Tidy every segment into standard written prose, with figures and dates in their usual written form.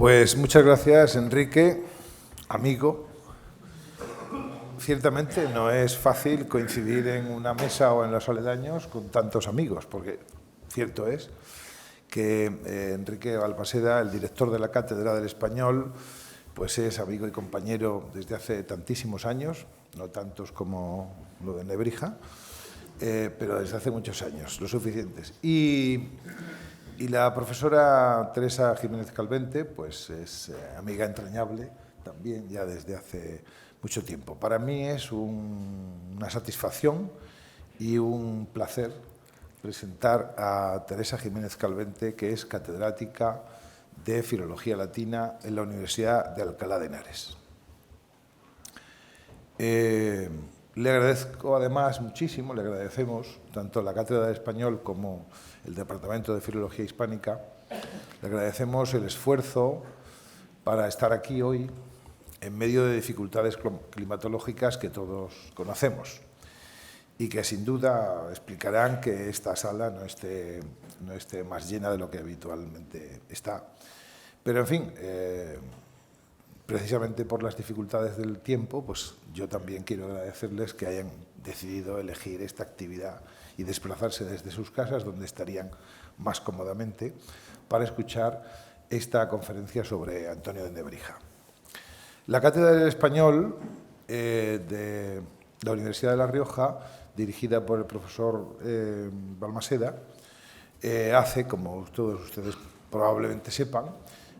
Pues muchas gracias, Enrique, amigo. Ciertamente no es fácil coincidir en una mesa o en los aledaños con tantos amigos, porque cierto es que Enrique Balmaseda, el director de la Cátedra del Español, pues es amigo y compañero desde hace tantísimos años, no tantos como lo de Nebrija, pero desde hace muchos años, lo suficientes. Y la profesora Teresa Jiménez Calvente, pues es amiga entrañable también ya desde hace mucho tiempo. Para mí es una satisfacción y un placer presentar a Teresa Jiménez Calvente, que es catedrática de Filología Latina en la Universidad de Alcalá de Henares. Le agradezco además muchísimo, le agradecemos tanto la Cátedra de Español como el Departamento de Filología Hispánica, le agradecemos el esfuerzo para estar aquí hoy en medio de dificultades climatológicas que todos conocemos y que sin duda explicarán que esta sala no esté más llena de lo que habitualmente está. Pero en fin, precisamente por las dificultades del tiempo, pues yo también quiero agradecerles que hayan decidido elegir esta actividad y desplazarse desde sus casas, donde estarían más cómodamente, para escuchar esta conferencia sobre Antonio de Nebrija. La Cátedra del Español de la Universidad de La Rioja, dirigida por el profesor Balmaseda, hace, como todos ustedes probablemente sepan,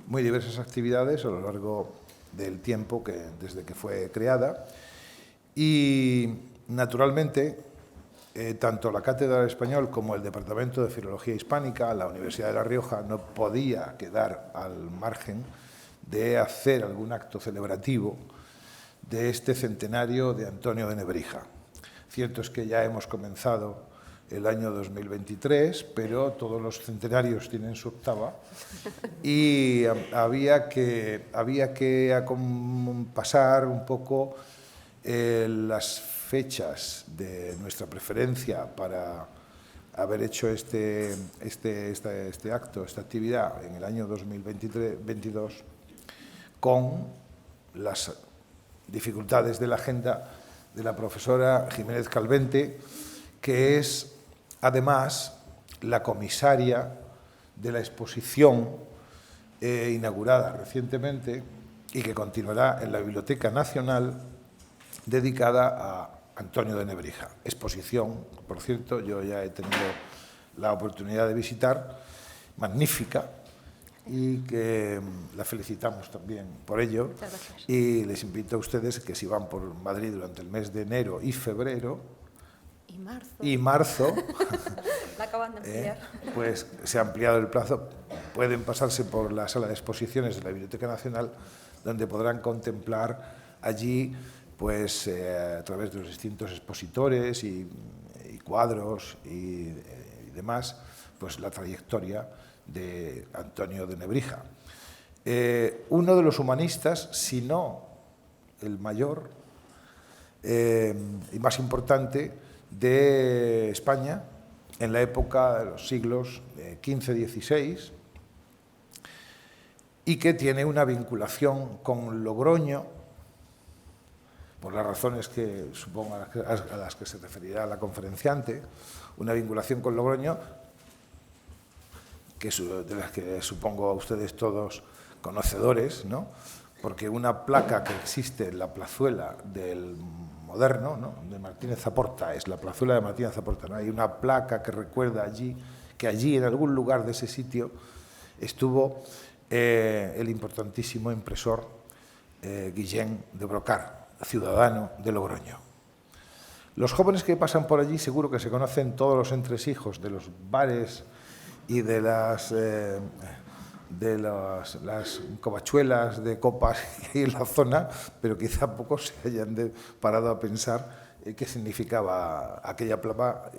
muy diversas actividades a lo largo del tiempo desde que fue creada. Y, naturalmente, tanto la Cátedra del Español como el Departamento de Filología Hispánica, la Universidad de La Rioja, no podía quedar al margen de hacer algún acto celebrativo de este centenario de Antonio de Nebrija. Cierto es que ya hemos comenzado el año 2023, pero todos los centenarios tienen su octava y había que pasar un poco las fechas de nuestra preferencia para haber hecho este acto, esta actividad en el año 2022, con las dificultades de la agenda de la profesora Jiménez Calvente, que es además la comisaria de la exposición inaugurada recientemente y que continuará en la Biblioteca Nacional, dedicada a Antonio de Nebrija. Exposición, por cierto, yo ya he tenido la oportunidad de visitar, magnífica, y que la felicitamos también por ello. Y les invito a ustedes que si van por Madrid durante el mes de enero y febrero y marzo la acaban de ampliar. Pues se ha ampliado el plazo, pueden pasarse por la sala de exposiciones de la Biblioteca Nacional, donde podrán contemplar allí, pues a través de los distintos expositores y cuadros y demás, pues la trayectoria de Antonio de Nebrija. Uno de los humanistas, si no el mayor y más importante de España en la época de los siglos XV-XVI, y que tiene una vinculación con Logroño, por las razones que supongo a las que se referirá la conferenciante, una vinculación con Logroño de las que supongo a ustedes todos conocedores, ¿no? Porque una placa que existe en la plazuela del Moderno, ¿no?, de Martínez Zaporta, es la plazuela de Martínez Zaporta, ¿no? Hay una placa que recuerda que allí en algún lugar de ese sitio estuvo el importantísimo impresor Guillén de Brocar, ciudadano de Logroño. Los jóvenes que pasan por allí seguro que se conocen todos los entresijos de los bares y de las covachuelas de copas que hay en la zona, pero quizá pocos se hayan parado a pensar qué significaba aquella placa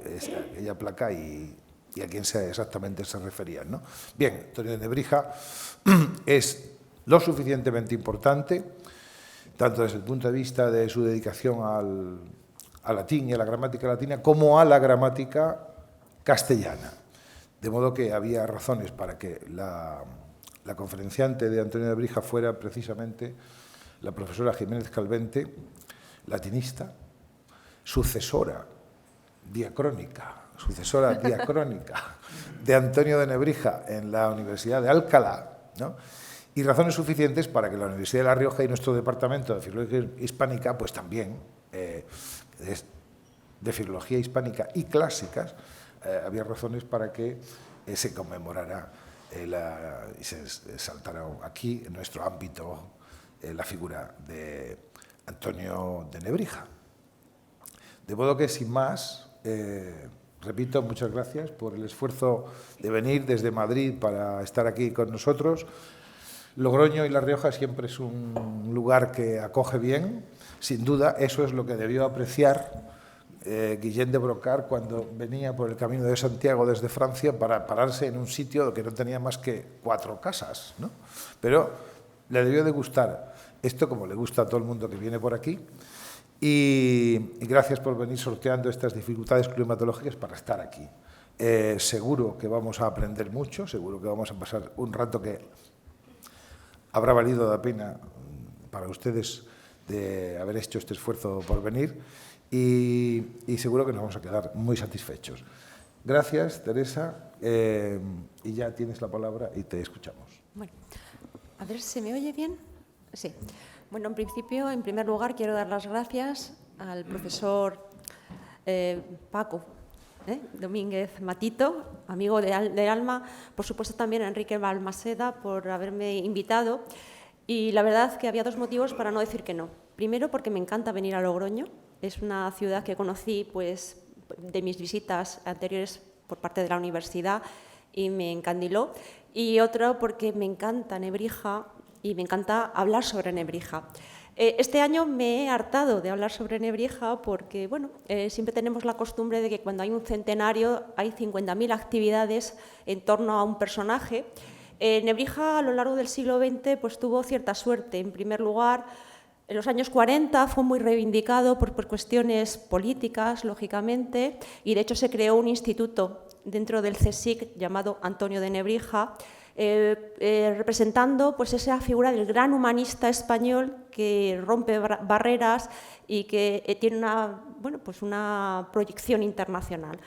y a quién exactamente se referían, ¿no? Bien, Antonio de Nebrija es lo suficientemente importante, tanto desde el punto de vista de su dedicación al latín y a la gramática latina, como a la gramática castellana. De modo que había razones para que la la conferenciante de Antonio de Nebrija fuera precisamente la profesora Jiménez Calvente, latinista, sucesora diacrónica de Antonio de Nebrija en la Universidad de Alcalá, ¿no? Y razones suficientes para que la Universidad de La Rioja y nuestro departamento de Filología Hispánica, pues también, de Filología Hispánica y Clásicas, había razones para que se conmemorara y se saltara aquí, en nuestro ámbito, la figura de Antonio de Nebrija. De modo que, sin más, repito, muchas gracias por el esfuerzo de venir desde Madrid para estar aquí con nosotros. Logroño y La Rioja siempre es un lugar que acoge bien, sin duda. Eso es lo que debió apreciar Guillén de Brocar cuando venía por el Camino de Santiago desde Francia para pararse en un sitio que no tenía más que 4 casas, ¿no? Pero le debió de gustar esto, como le gusta a todo el mundo que viene por aquí. Y gracias por venir sorteando estas dificultades climatológicas para estar aquí. Seguro que vamos a aprender mucho, seguro que vamos a pasar un rato que habrá valido la pena para ustedes de haber hecho este esfuerzo por venir y seguro que nos vamos a quedar muy satisfechos. Gracias, Teresa, y ya tienes la palabra y te escuchamos. Bueno, a ver si se me oye bien. Sí. Bueno, en principio, en primer lugar, quiero dar las gracias al profesor Paco Domínguez Matito, amigo de alma, por supuesto también a Enrique Balmaseda por haberme invitado. Y la verdad que había 2 motivos para no decir que no. Primero, porque me encanta venir a Logroño. Es una ciudad que conocí pues, de mis visitas anteriores por parte de la universidad y me encandiló. Y otro, porque me encanta Nebrija y me encanta hablar sobre Nebrija. Este año me he hartado de hablar sobre Nebrija porque bueno, siempre tenemos la costumbre de que cuando hay un centenario hay 50.000 actividades en torno a un personaje. Nebrija a lo largo del siglo XX pues, tuvo cierta suerte. En primer lugar, en los años 40 fue muy reivindicado por cuestiones políticas, lógicamente, y de hecho se creó un instituto dentro del CSIC llamado Antonio de Nebrija, representando pues, esa figura del gran humanista español que rompe barreras y que tiene una proyección internacional.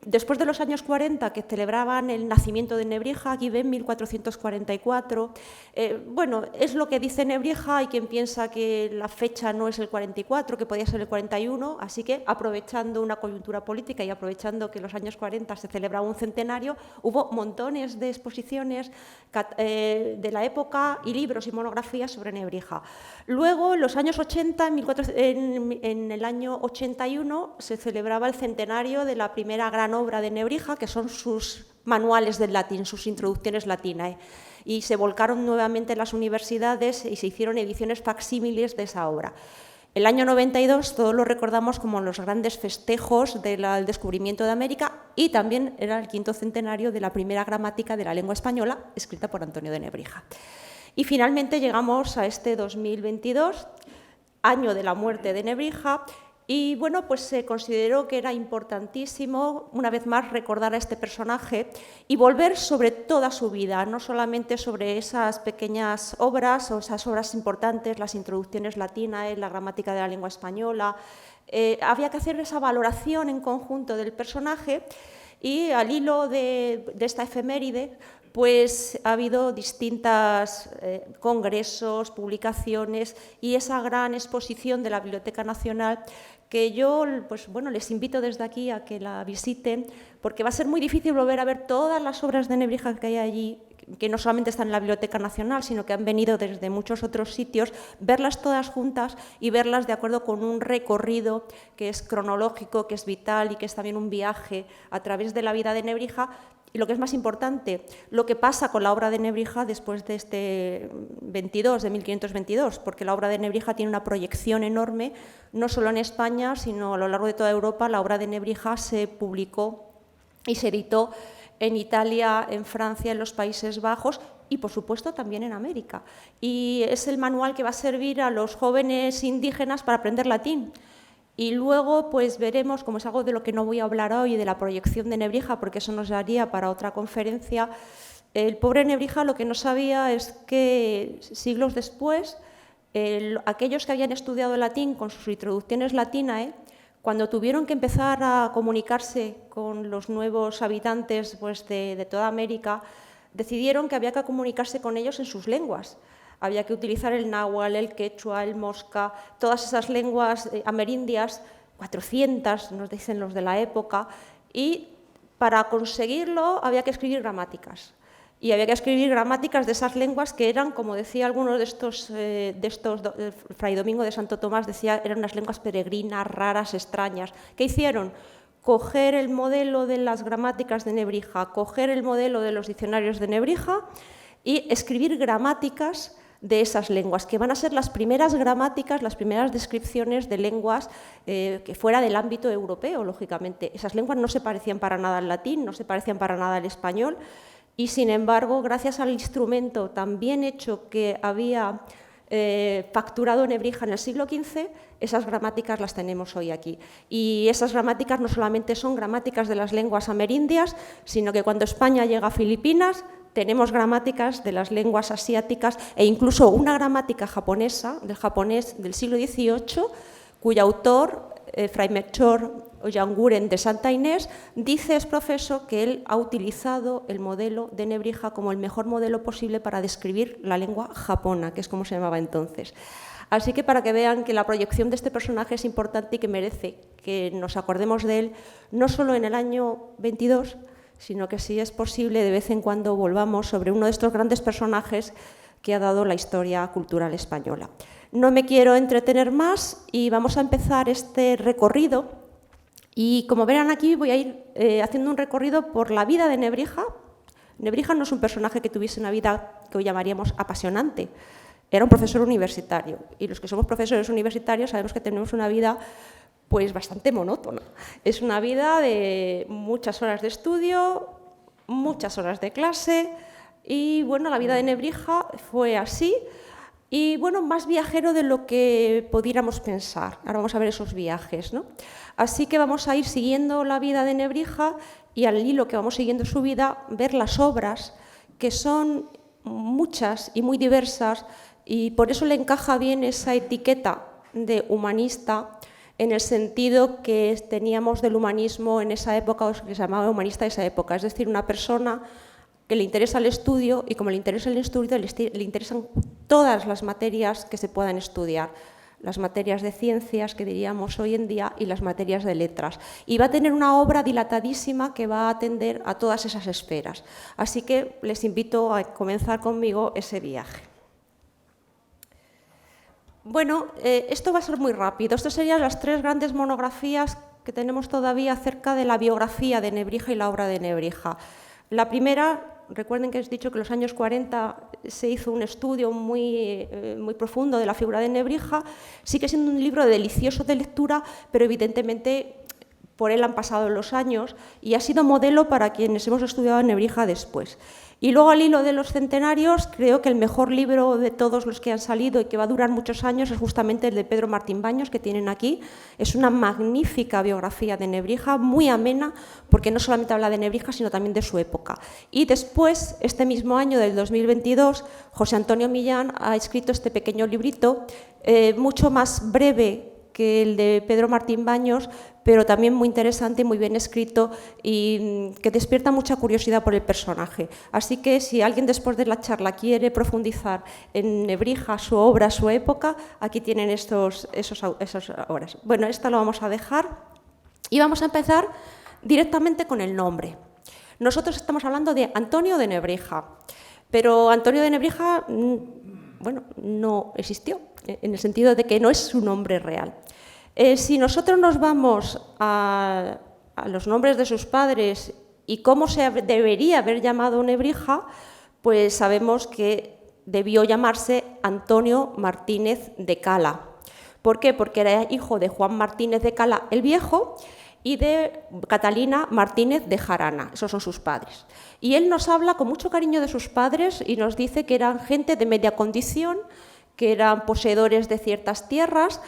Después de los años 40, que celebraban el nacimiento de Nebrija, aquí ven 1444, es lo que dice Nebrija, hay quien piensa que la fecha no es el 44, que podía ser el 41, así que aprovechando una coyuntura política y aprovechando que en los años 40 se celebraba un centenario, hubo montones de exposiciones de la época y libros y monografías sobre Nebrija. Luego, en los años 80, en el año 81, se celebraba el centenario de la primera gran obra de Nebrija, que son sus manuales del latín, sus introducciones latinas, y se volcaron nuevamente en las universidades y se hicieron ediciones facsímiles de esa obra. El año 92 todos lo recordamos como los grandes festejos del descubrimiento de América y también era el 5º centenario de la primera gramática de la lengua española escrita por Antonio de Nebrija. Y finalmente llegamos a este 2022, año de la muerte de Nebrija. Y bueno, pues se consideró que era importantísimo, una vez más, recordar a este personaje y volver sobre toda su vida, no solamente sobre esas pequeñas obras o esas obras importantes, las introducciones latinas, la gramática de la lengua española. Había que hacer esa valoración en conjunto del personaje y al hilo de esta efeméride, pues ha habido distintos congresos, publicaciones y esa gran exposición de la Biblioteca Nacional que yo les invito desde aquí a que la visiten, porque va a ser muy difícil volver a ver todas las obras de Nebrija que hay allí, que no solamente están en la Biblioteca Nacional, sino que han venido desde muchos otros sitios, verlas todas juntas y verlas de acuerdo con un recorrido que es cronológico, que es vital y que es también un viaje a través de la vida de Nebrija. Y lo que es más importante, lo que pasa con la obra de Nebrija después de este 22, de 1522, porque la obra de Nebrija tiene una proyección enorme, no solo en España, sino a lo largo de toda Europa. La obra de Nebrija se publicó y se editó en Italia, en Francia, en los Países Bajos y, por supuesto, también en América. Y es el manual que va a servir a los jóvenes indígenas para aprender latín. Y luego pues veremos, como es algo de lo que no voy a hablar hoy, de la proyección de Nebrija, porque eso nos daría para otra conferencia, el pobre Nebrija lo que no sabía es que siglos después, aquellos que habían estudiado latín con sus introducciones latinae, cuando tuvieron que empezar a comunicarse con los nuevos habitantes pues, de toda América, decidieron que había que comunicarse con ellos en sus lenguas. Había que utilizar el náhuatl, el quechua, el mosca, todas esas lenguas amerindias, 400 nos dicen los de la época, y para conseguirlo había que escribir gramáticas. Y había que escribir gramáticas de esas lenguas que eran, como decía alguno de estos Fray Domingo de Santo Tomás, decía, eran unas lenguas peregrinas, raras, extrañas. ¿Qué hicieron? Coger el modelo de las gramáticas de Nebrija, coger el modelo de los diccionarios de Nebrija y escribir gramáticas de esas lenguas, que van a ser las primeras gramáticas, las primeras descripciones de lenguas que fuera del ámbito europeo, lógicamente. Esas lenguas no se parecían para nada al latín, no se parecían para nada al español, y sin embargo, gracias al instrumento tan bien hecho que había facturado Nebrija en el siglo XV, esas gramáticas las tenemos hoy aquí. Y esas gramáticas no solamente son gramáticas de las lenguas amerindias, sino que cuando España llega a Filipinas, tenemos gramáticas de las lenguas asiáticas e incluso una gramática japonesa, del japonés del siglo XVIII, cuyo autor, Fray Melchor Ollanguren de Santa Inés, dice, es profeso, que él ha utilizado el modelo de Nebrija como el mejor modelo posible para describir la lengua japona, que es como se llamaba entonces. Así que para que vean que la proyección de este personaje es importante y que merece que nos acordemos de él, no solo en el año 22, sino que si es posible de vez en cuando volvamos sobre uno de estos grandes personajes que ha dado la historia cultural española. No me quiero entretener más y vamos a empezar este recorrido. Y como verán aquí, voy a ir haciendo un recorrido por la vida de Nebrija. Nebrija no es un personaje que tuviese una vida que hoy llamaríamos apasionante. Era un profesor universitario. Y los que somos profesores universitarios sabemos que tenemos una vida pues bastante monótona. Es una vida de muchas horas de estudio, muchas horas de clase. Y bueno, la vida de Nebrija fue así. Y bueno, más viajero de lo que pudiéramos pensar. Ahora vamos a ver esos viajes, ¿no? Así que vamos a ir siguiendo la vida de Nebrija y al hilo que vamos siguiendo su vida, ver las obras, que son muchas y muy diversas, y por eso le encaja bien esa etiqueta de humanista, en el sentido que teníamos del humanismo en esa época, o que se llamaba humanista de esa época, es decir, una persona que le interesa el estudio, y como le interesa el estudio, le interesan todas las materias que se puedan estudiar, las materias de ciencias, que diríamos hoy en día, y las materias de letras. Y va a tener una obra dilatadísima que va a atender a todas esas esferas. Así que les invito a comenzar conmigo ese viaje. Bueno, esto va a ser muy rápido. Estas serían las 3 grandes monografías que tenemos todavía acerca de la biografía de Nebrija y la obra de Nebrija. La primera, recuerden que os he dicho que en los años 40 se hizo un estudio muy profundo de la figura de Nebrija. Sigue siendo un libro delicioso de lectura, pero evidentemente por él han pasado los años y ha sido modelo para quienes hemos estudiado Nebrija después. Y luego, al hilo de los centenarios, creo que el mejor libro de todos los que han salido y que va a durar muchos años es justamente el de Pedro Martín Baños, que tienen aquí. Es una magnífica biografía de Nebrija, muy amena, porque no solamente habla de Nebrija, sino también de su época. Y después, este mismo año, del 2022, José Antonio Millán ha escrito este pequeño librito, mucho más breve que el de Pedro Martín Baños, pero también muy interesante, muy bien escrito y que despierta mucha curiosidad por el personaje. Así que si alguien después de la charla quiere profundizar en Nebrija, su obra, su época, aquí tienen esas obras. Bueno, esta lo vamos a dejar y vamos a empezar directamente con el nombre. Nosotros estamos hablando de Antonio de Nebrija, pero Antonio de Nebrija, bueno, no existió, en el sentido de que no es su nombre real. Si nosotros nos vamos a los nombres de sus padres y cómo se debería haber llamado Nebrija, pues sabemos que debió llamarse Antonio Martínez de Cala. ¿Por qué? Porque era hijo de Juan Martínez de Cala el Viejo y de Catalina Martínez de Jarana. Esos son sus padres. Y él nos habla con mucho cariño de sus padres y nos dice que eran gente de media condición, que eran poseedores de ciertas tierras,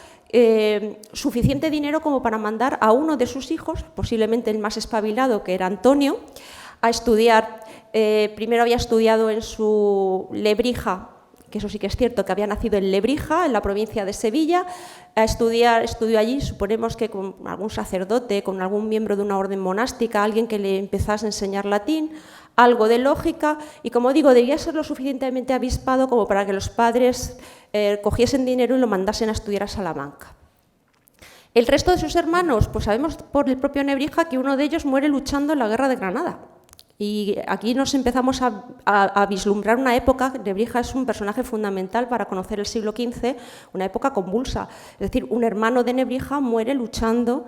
suficiente dinero como para mandar a uno de sus hijos, posiblemente el más espabilado, que era Antonio, a estudiar. Primero había estudiado en su Lebrija, que eso sí que es cierto, que había nacido en Lebrija, en la provincia de Sevilla. Estudió allí, suponemos que con algún sacerdote, con algún miembro de una orden monástica, alguien que le empezase a enseñar latín, algo de lógica, y como digo, debía ser lo suficientemente avispado como para que los padres cogiesen dinero y lo mandasen a estudiar a Salamanca. El resto de sus hermanos, pues sabemos por el propio Nebrija que uno de ellos muere luchando en la Guerra de Granada. Y aquí nos empezamos a vislumbrar una época. Nebrija es un personaje fundamental para conocer el siglo XV, una época convulsa. Es decir, un hermano de Nebrija muere luchando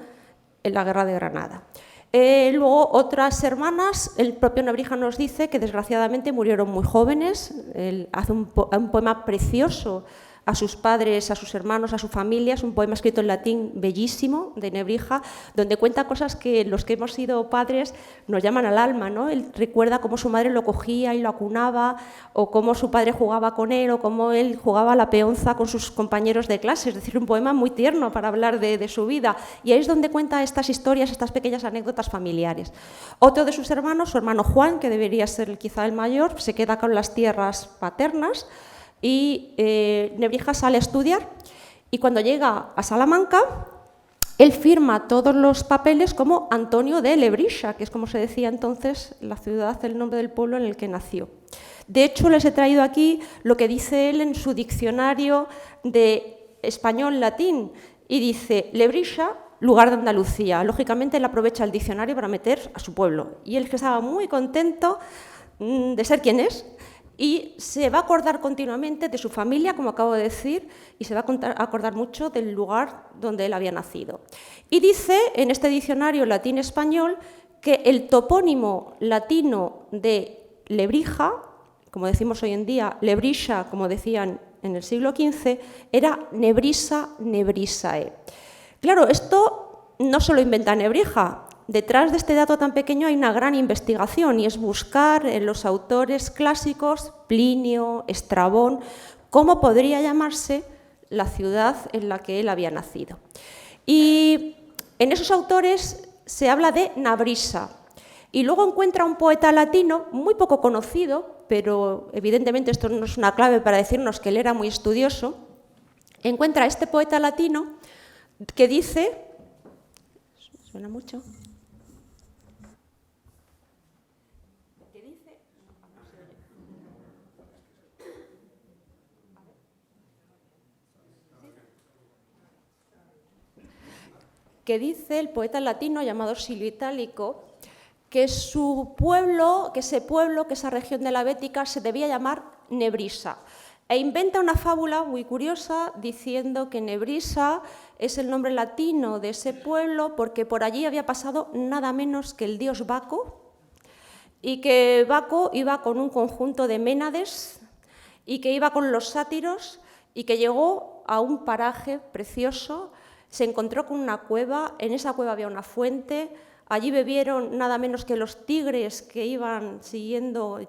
en la Guerra de Granada. Luego otras hermanas, el propio Nebrija nos dice que desgraciadamente murieron muy jóvenes. Él hace un poema precioso a sus padres, a sus hermanos, a su familia. Es un poema escrito en latín bellísimo de Nebrija, donde cuenta cosas que los que hemos sido padres nos llaman al alma, ¿no? Él recuerda cómo su madre lo cogía y lo acunaba, o cómo su padre jugaba con él, o cómo él jugaba a la peonza con sus compañeros de clase. Es decir, un poema muy tierno para hablar de su vida. Y ahí es donde cuenta estas historias, estas pequeñas anécdotas familiares. Otro de sus hermanos, su hermano Juan, que debería ser quizá el mayor, se queda con las tierras paternas. Y Nebrija sale a estudiar, y cuando llega a Salamanca, él firma todos los papeles como Antonio de Lebrija, que es como se decía entonces la ciudad, el nombre del pueblo en el que nació. De hecho, les he traído aquí lo que dice él en su diccionario de español-latín, y dice Lebrija, lugar de Andalucía. Lógicamente, él aprovecha el diccionario para meter a su pueblo, y él que estaba muy contento de ser quien es, y se va a acordar continuamente de su familia, como acabo de decir, y se va a acordar mucho del lugar donde él había nacido. Y dice en este diccionario latín-español que el topónimo latino de Lebrija, como decimos hoy en día, Lebrija, como decían en el siglo XV, era Nebrisa Nebrisae. Claro, esto no se lo inventa Nebrija. Detrás de este dato tan pequeño hay una gran investigación, y es buscar en los autores clásicos, Plinio, Estrabón, cómo podría llamarse la ciudad en la que él había nacido. Y en esos autores se habla de Nabrisa, y luego encuentra un poeta latino muy poco conocido, pero evidentemente esto no es una clave para decirnos que él era muy estudioso. Encuentra a este poeta latino que dice, ¿suena mucho? Que dice el poeta latino llamado Silio Itálico que su pueblo, que esa región de la Bética se debía llamar Nebrisa, e inventa una fábula muy curiosa diciendo que Nebrisa es el nombre latino de ese pueblo porque por allí había pasado nada menos que el dios Baco, y que Baco iba con un conjunto de Ménades y que iba con los sátiros, y que llegó a un paraje precioso. Se encontró con una cueva, en esa cueva había una fuente, allí bebieron nada menos que los tigres que iban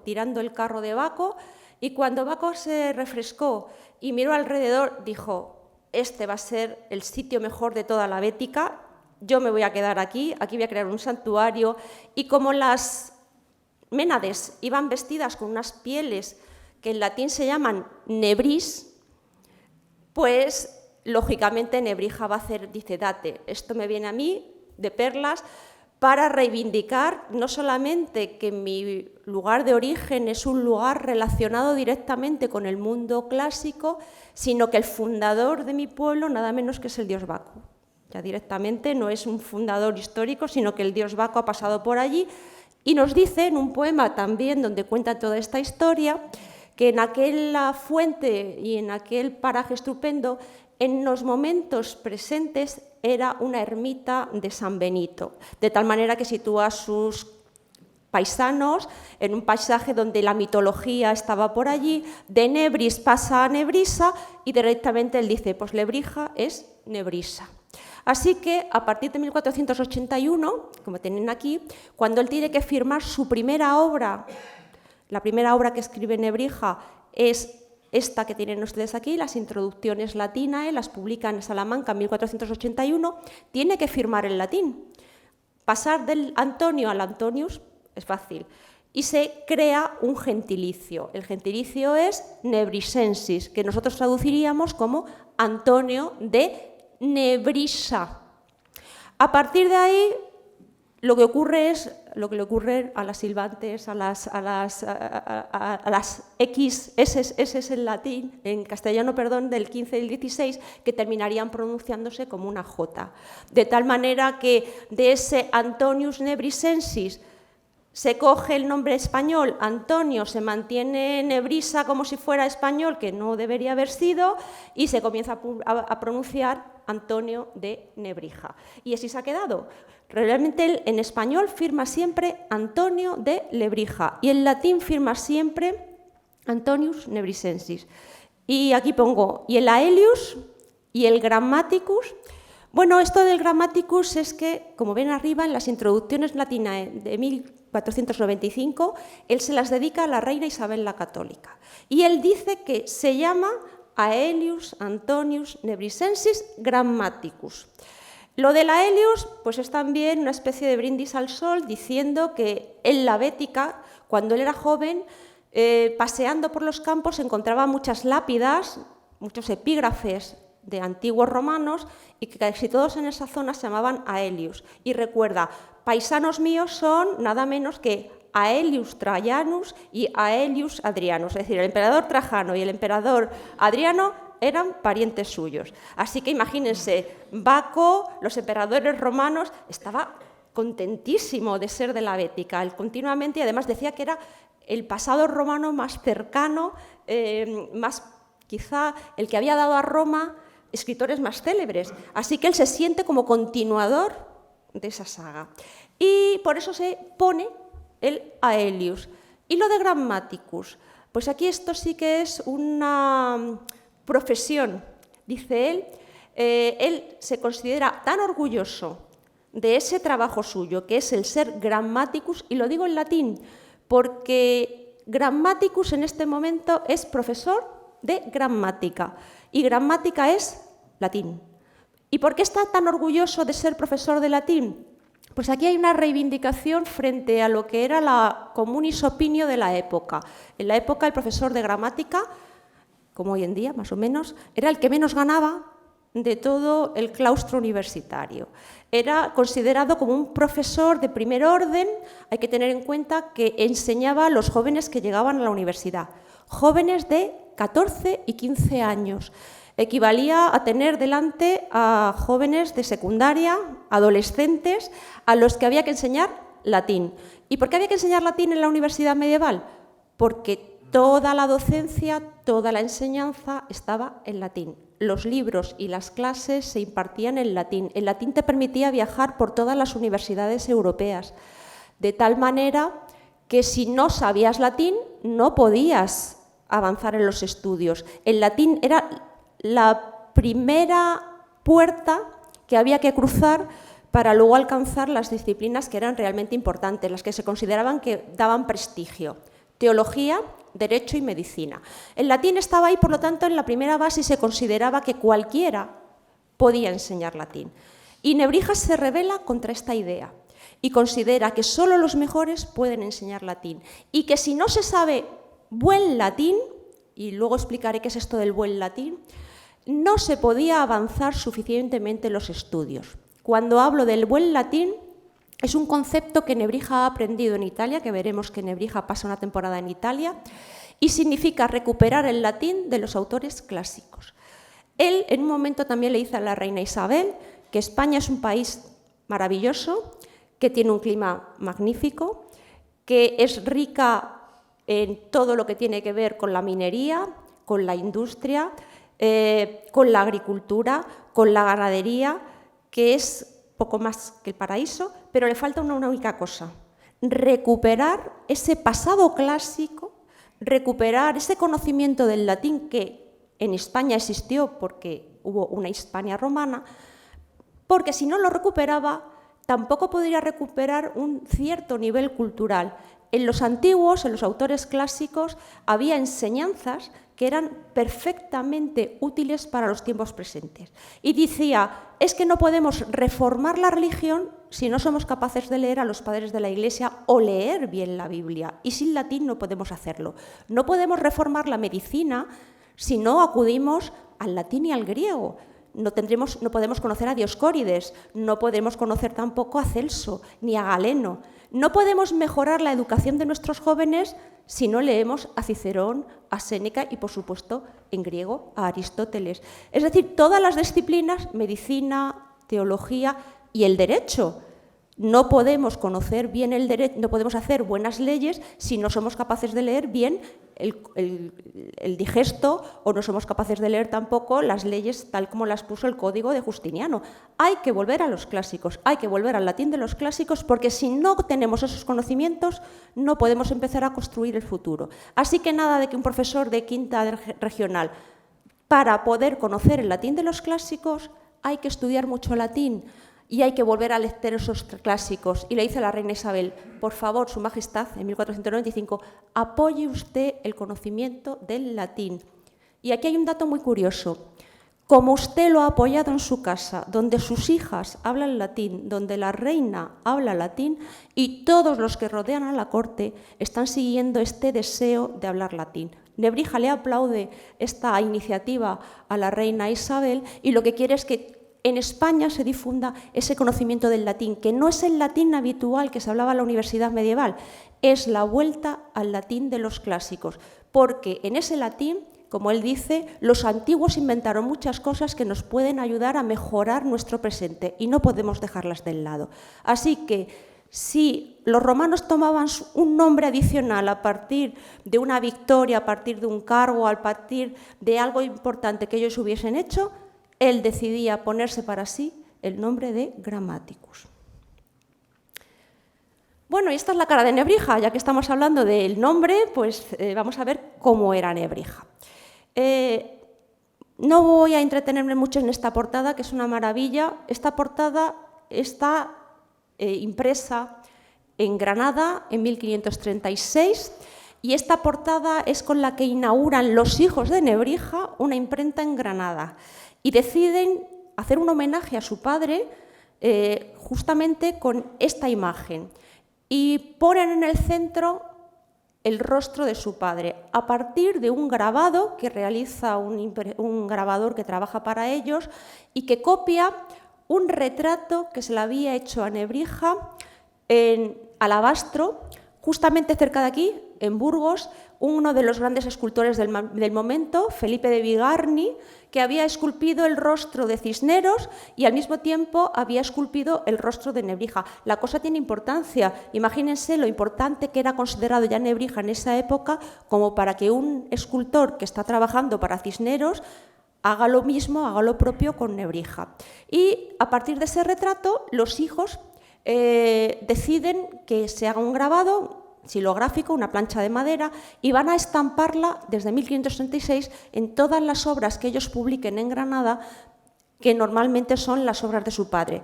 tirando el carro de Baco, y cuando Baco se refrescó y miró alrededor, dijo, este va a ser el sitio mejor de toda la Bética, yo me voy a quedar aquí voy a crear un santuario. Y como las Ménades iban vestidas con unas pieles que en latín se llaman nebris, pues lógicamente Nebrija va a hacer, dice, date, esto me viene a mí de perlas para reivindicar no solamente que mi lugar de origen es un lugar relacionado directamente con el mundo clásico, sino que el fundador de mi pueblo nada menos que es el dios Baco. Ya directamente no es un fundador histórico, sino que el dios Baco ha pasado por allí, y nos dice en un poema también donde cuenta toda esta historia que en aquella fuente y en aquel paraje estupendo, en los momentos presentes era una ermita de San Benito, de tal manera que sitúa a sus paisanos en un paisaje donde la mitología estaba por allí. De Nebris pasa a Nebrisa y directamente él dice, pues Lebrija es Nebrisa. Así que a partir de 1481, como tienen aquí, cuando él tiene que firmar su primera obra, la primera obra que escribe Nebrija es esta que tienen ustedes aquí, las Introducciones Latinae, las publica en Salamanca en 1481, tiene que firmar en latín. Pasar del Antonio al Antonius es fácil. Y se crea un gentilicio. El gentilicio es Nebrisensis, que nosotros traduciríamos como Antonio de Nebrija. A partir de ahí, lo que ocurre es lo que le ocurre a las silbantes, a las X, S en latín, en castellano, perdón, del 15 y del 16, que terminarían pronunciándose como una J. De tal manera que de ese Antonius Nebrisensis se coge el nombre español, Antonio, se mantiene Nebrija como si fuera español, que no debería haber sido, y se comienza a pronunciar Antonio de Nebrija. Y así se ha quedado. Realmente él en español firma siempre Antonio de Lebrija y en latín firma siempre Antonius Nebrisensis. Y aquí pongo y el Aelius y el Grammaticus. Bueno, esto del Grammaticus es que, como ven arriba, en las introducciones latinas de 1495, él se las dedica a la reina Isabel la Católica. Y él dice que se llama Aelius Antonius Nebrisensis Grammaticus. Lo de la Aelius pues es también una especie de brindis al sol, diciendo que en la Bética, cuando él era joven, paseando por los campos, encontraba muchas lápidas, muchos epígrafes de antiguos romanos, y que casi todos en esa zona se llamaban Aelius. Y recuerda, paisanos míos son nada menos que Aelius Trajanus y Aelius Adrianus, es decir, el emperador Trajano y el emperador Adriano eran parientes suyos. Así que imagínense, Baco, los emperadores romanos, estaba contentísimo de ser de la Bética, él continuamente, y además decía que era el pasado romano más cercano, más quizá el que había dado a Roma escritores más célebres. Así que él se siente como continuador de esa saga. Y por eso se pone el Aelius. Y lo de Grammaticus, pues aquí esto sí que es una profesión, dice él se considera tan orgulloso de ese trabajo suyo, que es el ser Grammaticus, y lo digo en latín, porque Grammaticus en este momento es profesor de gramática, y gramática es latín. ¿Y por qué está tan orgulloso de ser profesor de latín? Pues aquí hay una reivindicación frente a lo que era la communis opinio de la época. En la época el profesor de gramática, como hoy en día más o menos, era el que menos ganaba de todo el claustro universitario. Era considerado como un profesor de primer orden. Hay que tener en cuenta que enseñaba a los jóvenes que llegaban a la universidad, jóvenes de 14 y 15 años. Equivalía a tener delante a jóvenes de secundaria, adolescentes, a los que había que enseñar latín. ¿Y por qué había que enseñar latín en la universidad medieval? Porque toda la docencia, toda la enseñanza estaba en latín. Los libros y las clases se impartían en latín. El latín te permitía viajar por todas las universidades europeas, de tal manera que si no sabías latín no podías avanzar en los estudios. El latín era la primera puerta que había que cruzar para luego alcanzar las disciplinas que eran realmente importantes, las que se consideraban que daban prestigio: teología, derecho y medicina. El latín estaba ahí, por lo tanto, en la primera base, y se consideraba que cualquiera podía enseñar latín. Y Nebrija se rebela contra esta idea y considera que solo los mejores pueden enseñar latín, y que si no se sabe buen latín, y luego explicaré qué es esto del buen latín, no se podía avanzar suficientemente en los estudios. Cuando hablo del buen latín, es un concepto que Nebrija ha aprendido en Italia, que veremos que Nebrija pasa una temporada en Italia, y significa recuperar el latín de los autores clásicos. Él en un momento también le dice a la reina Isabel que España es un país maravilloso, que tiene un clima magnífico, que es rica en todo lo que tiene que ver con la minería, con la industria, con la agricultura, con la ganadería, que es poco más que el paraíso, pero le falta una única cosa: recuperar ese pasado clásico, recuperar ese conocimiento del latín que en España existió porque hubo una Hispania romana, porque si no lo recuperaba tampoco podría recuperar un cierto nivel cultural. En los antiguos, en los autores clásicos, había enseñanzas que eran perfectamente útiles para los tiempos presentes. Y decía, es que no podemos reformar la religión si no somos capaces de leer a los padres de la Iglesia o leer bien la Biblia. Y sin latín no podemos hacerlo. No podemos reformar la medicina si no acudimos al latín y al griego. No podemos conocer a Dioscórides, no podemos conocer tampoco a Celso ni a Galeno. No podemos mejorar la educación de nuestros jóvenes si no leemos a Cicerón, a Séneca y, por supuesto, en griego, a Aristóteles. Es decir, todas las disciplinas, medicina, teología y el derecho. No podemos conocer bien el derecho, no podemos hacer buenas leyes si no somos capaces de leer bien el digesto o no somos capaces de leer tampoco las leyes tal como las puso el Código de Justiniano. Hay que volver a los clásicos, hay que volver al latín de los clásicos porque si no tenemos esos conocimientos no podemos empezar a construir el futuro. Así que nada de que un profesor de quinta regional, para poder conocer el latín de los clásicos hay que estudiar mucho latín. Y hay que volver a leer esos clásicos. Y le dice a la reina Isabel, por favor, Su Majestad, en 1495, apoye usted el conocimiento del latín. Y aquí hay un dato muy curioso. Como usted lo ha apoyado en su casa, donde sus hijas hablan latín, donde la reina habla latín, y todos los que rodean a la corte están siguiendo este deseo de hablar latín. Nebrija le aplaude esta iniciativa a la reina Isabel y lo que quiere es que en España se difunda ese conocimiento del latín, que no es el latín habitual que se hablaba en la universidad medieval, es la vuelta al latín de los clásicos, porque en ese latín, como él dice, los antiguos inventaron muchas cosas que nos pueden ayudar a mejorar nuestro presente y no podemos dejarlas del lado. Así que si los romanos tomaban un nombre adicional a partir de una victoria, a partir de un cargo, a partir de algo importante que ellos hubiesen hecho, él decidía ponerse para sí el nombre de Grammaticus. Bueno, y esta es la cara de Nebrija. Ya que estamos hablando del nombre, pues vamos a ver cómo era Nebrija. No voy a entretenerme mucho en esta portada, que es una maravilla. Esta portada está impresa en Granada en 1536 y esta portada es con la que inauguran los hijos de Nebrija una imprenta en Granada. Y deciden hacer un homenaje a su padre justamente con esta imagen. Y ponen en el centro el rostro de su padre, a partir de un grabado que realiza un grabador que trabaja para ellos y que copia un retrato que se le había hecho a Nebrija en alabastro, justamente cerca de aquí, en Burgos, uno de los grandes escultores del momento, Felipe de Bigarni, que había esculpido el rostro de Cisneros y al mismo tiempo había esculpido el rostro de Nebrija. La cosa tiene importancia. Imagínense lo importante que era considerado ya Nebrija en esa época como para que un escultor que está trabajando para Cisneros haga lo mismo, haga lo propio con Nebrija. Y a partir de ese retrato, los hijos deciden que se haga un grabado xilográfico, una plancha de madera, y van a estamparla desde 1536 en todas las obras que ellos publiquen en Granada, que normalmente son las obras de su padre.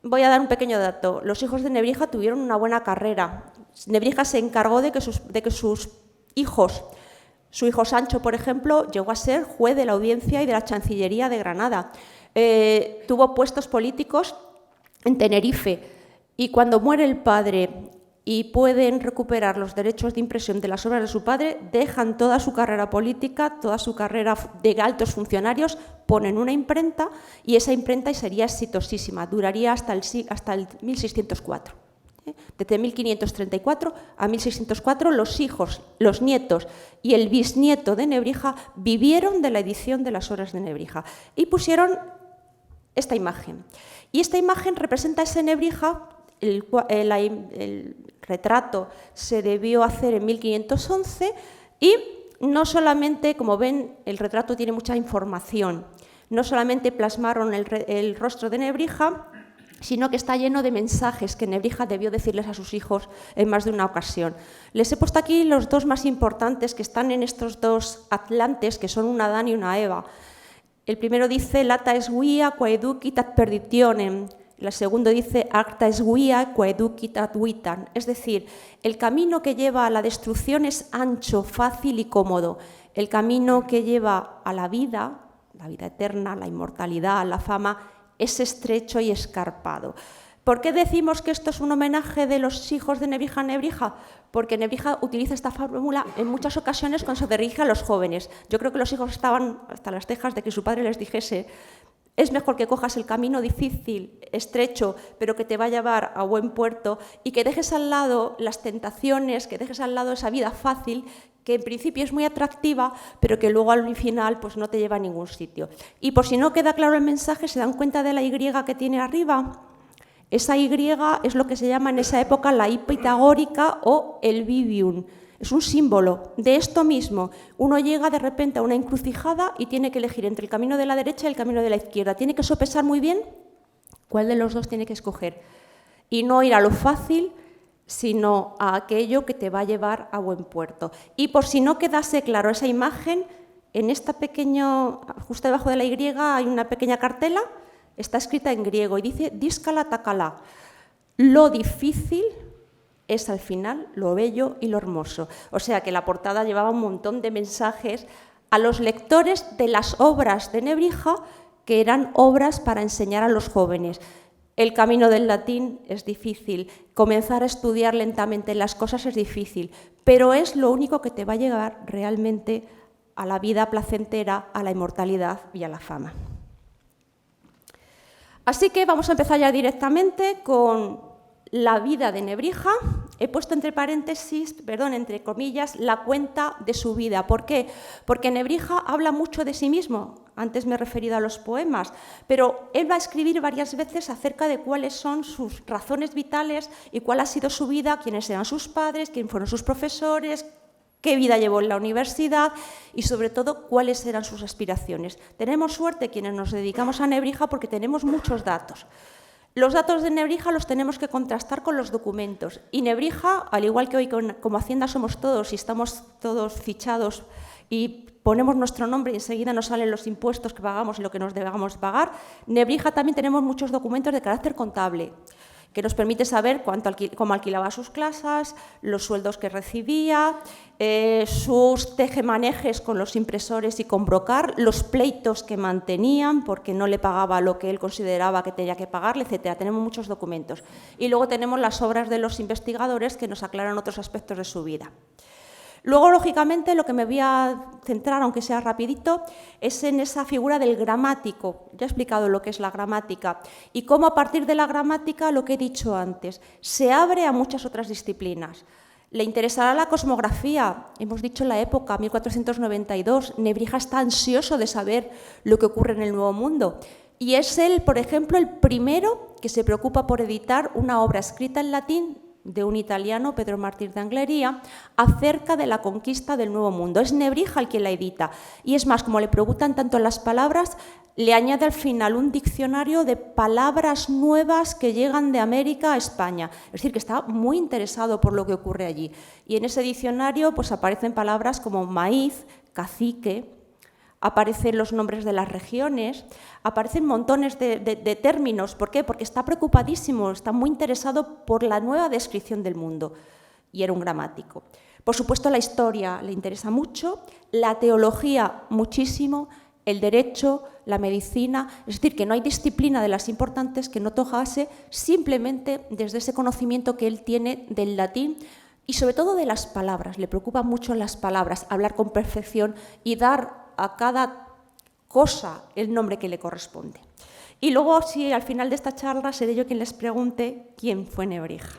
Voy a dar un pequeño dato. Los hijos de Nebrija tuvieron una buena carrera. Nebrija se encargó de que sus hijos, su hijo Sancho, por ejemplo, llegó a ser juez de la Audiencia y de la Chancillería de Granada. Tuvo puestos políticos en Tenerife, y cuando muere el padre y pueden recuperar los derechos de impresión de las obras de su padre, dejan toda su carrera política, toda su carrera de altos funcionarios, ponen una imprenta y esa imprenta sería exitosísima, duraría hasta el 1604. Desde 1534 a 1604 los hijos, los nietos y el bisnieto de Nebrija vivieron de la edición de las obras de Nebrija y pusieron esta imagen. Y esta imagen representa a ese Nebrija. El retrato se debió hacer en 1511 y no solamente, como ven, el retrato tiene mucha información, no solamente plasmaron el rostro de Nebrija, sino que está lleno de mensajes que Nebrija debió decirles a sus hijos en más de una ocasión. Les he puesto aquí los dos más importantes que están en estos dos atlantes, que son un Adán y una Eva. El primero dice, lata es guia, quae ducit ad perditionem, El segundo dice acta es guia, quaeducit ad vitam, es decir, el camino que lleva a la destrucción es ancho, fácil y cómodo. El camino que lleva a la vida eterna, la inmortalidad, la fama, es estrecho y escarpado. ¿Por qué decimos que esto es un homenaje de los hijos de Nebrija a Nebrija? Porque Nebrija utiliza esta fórmula en muchas ocasiones cuando se dirige a los jóvenes. Yo creo que los hijos estaban hasta las cejas de que su padre les dijese: es mejor que cojas el camino difícil, estrecho, pero que te va a llevar a buen puerto, y que dejes al lado las tentaciones, que dejes al lado esa vida fácil, que en principio es muy atractiva, pero que luego al final pues, no te lleva a ningún sitio. Y por si no queda claro el mensaje, ¿se dan cuenta de la Y que tiene arriba? Esa Y es lo que se llama en esa época la I pitagórica o el vivium. Es un símbolo de esto mismo. Uno llega de repente a una encrucijada y tiene que elegir entre el camino de la derecha y el camino de la izquierda. Tiene que sopesar muy bien cuál de los dos tiene que escoger. Y no ir a lo fácil, sino a aquello que te va a llevar a buen puerto. Y por si no quedase claro esa imagen, en esta pequeño, justo debajo de la Y hay una pequeña cartela, está escrita en griego y dice díscala takala. Lo difícil es al final lo bello y lo hermoso. O sea que la portada llevaba un montón de mensajes a los lectores de las obras de Nebrija, que eran obras para enseñar a los jóvenes. El camino del latín es difícil, comenzar a estudiar lentamente las cosas es difícil, pero es lo único que te va a llevar realmente a la vida placentera, a la inmortalidad y a la fama. Así que vamos a empezar ya directamente con la vida de Nebrija. He puesto entre paréntesis, entre comillas, la cuenta de su vida. ¿Por qué? Porque Nebrija habla mucho de sí mismo. Antes me he referido a los poemas, pero él va a escribir varias veces acerca de cuáles son sus razones vitales y cuál ha sido su vida, quiénes eran sus padres, quiénes fueron sus profesores, qué vida llevó en la universidad y, sobre todo, cuáles eran sus aspiraciones. Tenemos suerte quienes nos dedicamos a Nebrija porque tenemos muchos datos. Los datos de Nebrija los tenemos que contrastar con los documentos. Y Nebrija, al igual que hoy como Hacienda somos todos y estamos todos fichados y ponemos nuestro nombre y enseguida nos salen los impuestos que pagamos y lo que nos debamos pagar, Nebrija también tenemos muchos documentos de carácter contable, que nos permite saber cómo alquilaba sus clases, los sueldos que recibía, sus tejemanejes con los impresores y con Brocar, los pleitos que mantenían porque no le pagaba lo que él consideraba que tenía que pagarle, etc. Tenemos muchos documentos. Y luego tenemos las obras de los investigadores que nos aclaran otros aspectos de su vida. Luego, lógicamente, lo que me voy a centrar, aunque sea rapidito, es en esa figura del gramático. Ya he explicado lo que es la gramática y cómo a partir de la gramática, lo que he dicho antes, se abre a muchas otras disciplinas. Le interesará la cosmografía, hemos dicho en la época, 1492, Nebrija está ansioso de saber lo que ocurre en el Nuevo Mundo. Y es él, por ejemplo, el primero que se preocupa por editar una obra escrita en latín de un italiano, Pedro Martín de Anglería, acerca de la conquista del Nuevo Mundo. Es Nebrija el que la edita. Y es más, como le preguntan tanto las palabras, le añade al final un diccionario de palabras nuevas que llegan de América a España. Es decir, que está muy interesado por lo que ocurre allí. Y en ese diccionario pues, aparecen palabras como maíz, cacique, aparecen los nombres de las regiones, aparecen montones de términos. ¿Por qué? Porque está preocupadísimo, está muy interesado por la nueva descripción del mundo. Y era un gramático. Por supuesto, la historia le interesa mucho, la teología muchísimo, el derecho, la medicina. Es decir, que no hay disciplina de las importantes que no tocase simplemente desde ese conocimiento que él tiene del latín y sobre todo de las palabras. Le preocupan mucho las palabras, hablar con perfección y dar a cada cosa el nombre que le corresponde. Y luego, si al final de esta charla seré yo quien les pregunte quién fue Nebrija.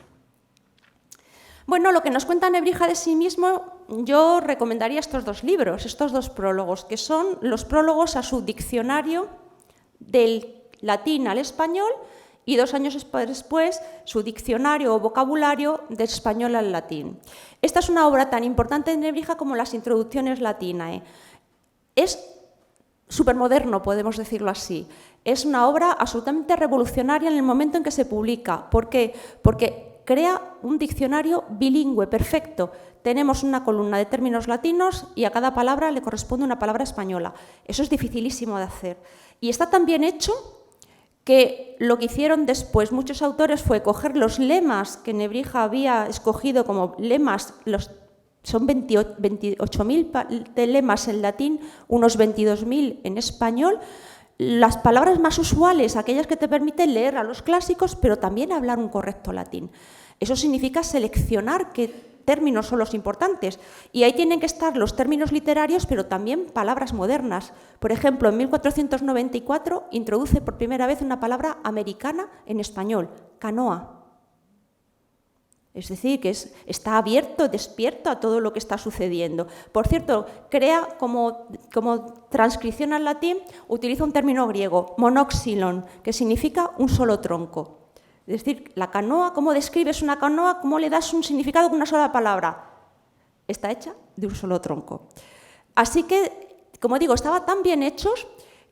Bueno, lo que nos cuenta Nebrija de sí mismo, yo recomendaría estos dos libros, estos dos prólogos, que son los prólogos a su diccionario del latín al español y 2 años después su diccionario o vocabulario del español al latín. Esta es una obra tan importante de Nebrija como las introducciones latinas. Es supermoderno, podemos decirlo así. Es una obra absolutamente revolucionaria en el momento en que se publica. ¿Por qué? Porque crea un diccionario bilingüe perfecto. Tenemos una columna de términos latinos y a cada palabra le corresponde una palabra española. Eso es dificilísimo de hacer. Y está tan bien hecho que lo que hicieron después muchos autores fue coger los lemas que Nebrija había escogido como lemas, son 28.000 de lemas en latín, unos 22.000 en español, las palabras más usuales, aquellas que te permiten leer a los clásicos, pero también hablar un correcto latín. Eso significa seleccionar qué términos son los importantes. Y ahí tienen que estar los términos literarios, pero también palabras modernas. Por ejemplo, en 1494 introduce por primera vez una palabra americana en español, canoa. Es decir, que está abierto, despierto a todo lo que está sucediendo. Por cierto, crea como transcripción al latín, utiliza un término griego, monoxilon, que significa un solo tronco. Es decir, la canoa, ¿cómo describes una canoa? ¿Cómo le das un significado con una sola palabra? Está hecha de un solo tronco. Así que, como digo, estaban tan bien hechos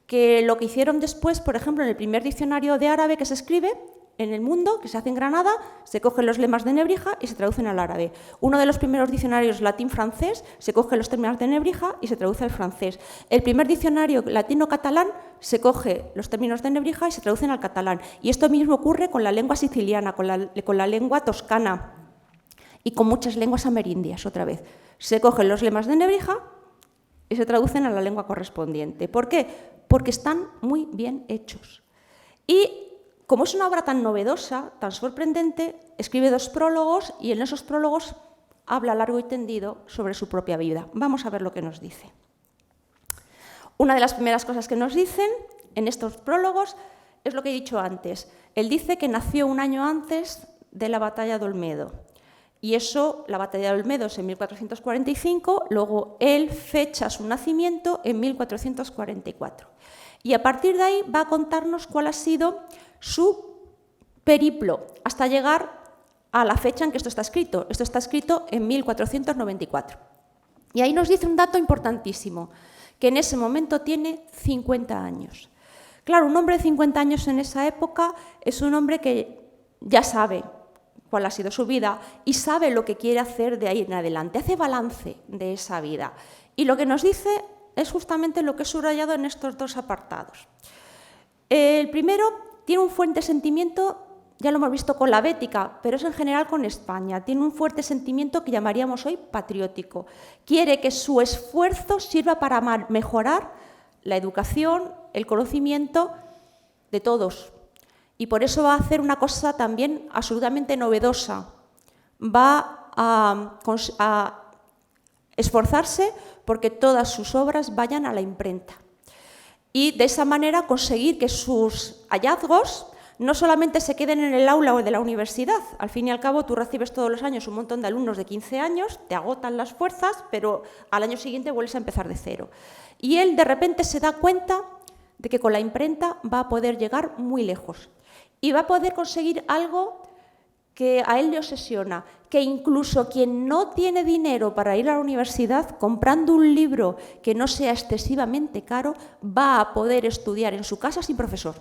que lo que hicieron después, por ejemplo, en el primer diccionario de árabe que se escribe en el mundo, que se hace en Granada, se cogen los lemas de Nebrija y se traducen al árabe. Uno de los primeros diccionarios latín-francés, se cogen los términos de Nebrija y se traduce al francés. El primer diccionario latino-catalán, se coge los términos de Nebrija y se traducen al catalán. Y esto mismo ocurre con la lengua siciliana, con la lengua toscana y con muchas lenguas amerindias, otra vez. Se cogen los lemas de Nebrija y se traducen a la lengua correspondiente. ¿Por qué? Porque están muy bien hechos. Y como es una obra tan novedosa, tan sorprendente, escribe 2 prólogos y en esos prólogos habla largo y tendido sobre su propia vida. Vamos a ver lo que nos dice. Una de las primeras cosas que nos dicen en estos prólogos es lo que he dicho antes. Él dice que nació un año antes de la batalla de Olmedo. Y eso, la batalla de Olmedo es en 1445, luego él fecha su nacimiento en 1444. Y a partir de ahí va a contarnos cuál ha sido su periplo hasta llegar a la fecha en que esto está escrito. Esto está escrito en 1494. Y ahí nos dice un dato importantísimo, que en ese momento tiene 50 años. Claro, un hombre de 50 años en esa época es un hombre que ya sabe cuál ha sido su vida y sabe lo que quiere hacer de ahí en adelante, hace balance de esa vida. Y lo que nos dice es justamente lo que he subrayado en estos 2 apartados. El primero tiene un fuerte sentimiento, ya lo hemos visto con la Bética, pero es en general con España. Tiene un fuerte sentimiento que llamaríamos hoy patriótico. Quiere que su esfuerzo sirva para mejorar la educación, el conocimiento de todos. Y por eso va a hacer una cosa también absolutamente novedosa. Va a esforzarse porque todas sus obras vayan a la imprenta. Y de esa manera conseguir que sus hallazgos no solamente se queden en el aula o de la universidad. Al fin y al cabo, tú recibes todos los años un montón de alumnos de 15 años, te agotan las fuerzas, pero al año siguiente vuelves a empezar de cero. Y él de repente se da cuenta de que con la imprenta va a poder llegar muy lejos. Y va a poder conseguir algo que a él le obsesiona, que incluso quien no tiene dinero para ir a la universidad, comprando un libro que no sea excesivamente caro, va a poder estudiar en su casa sin profesor.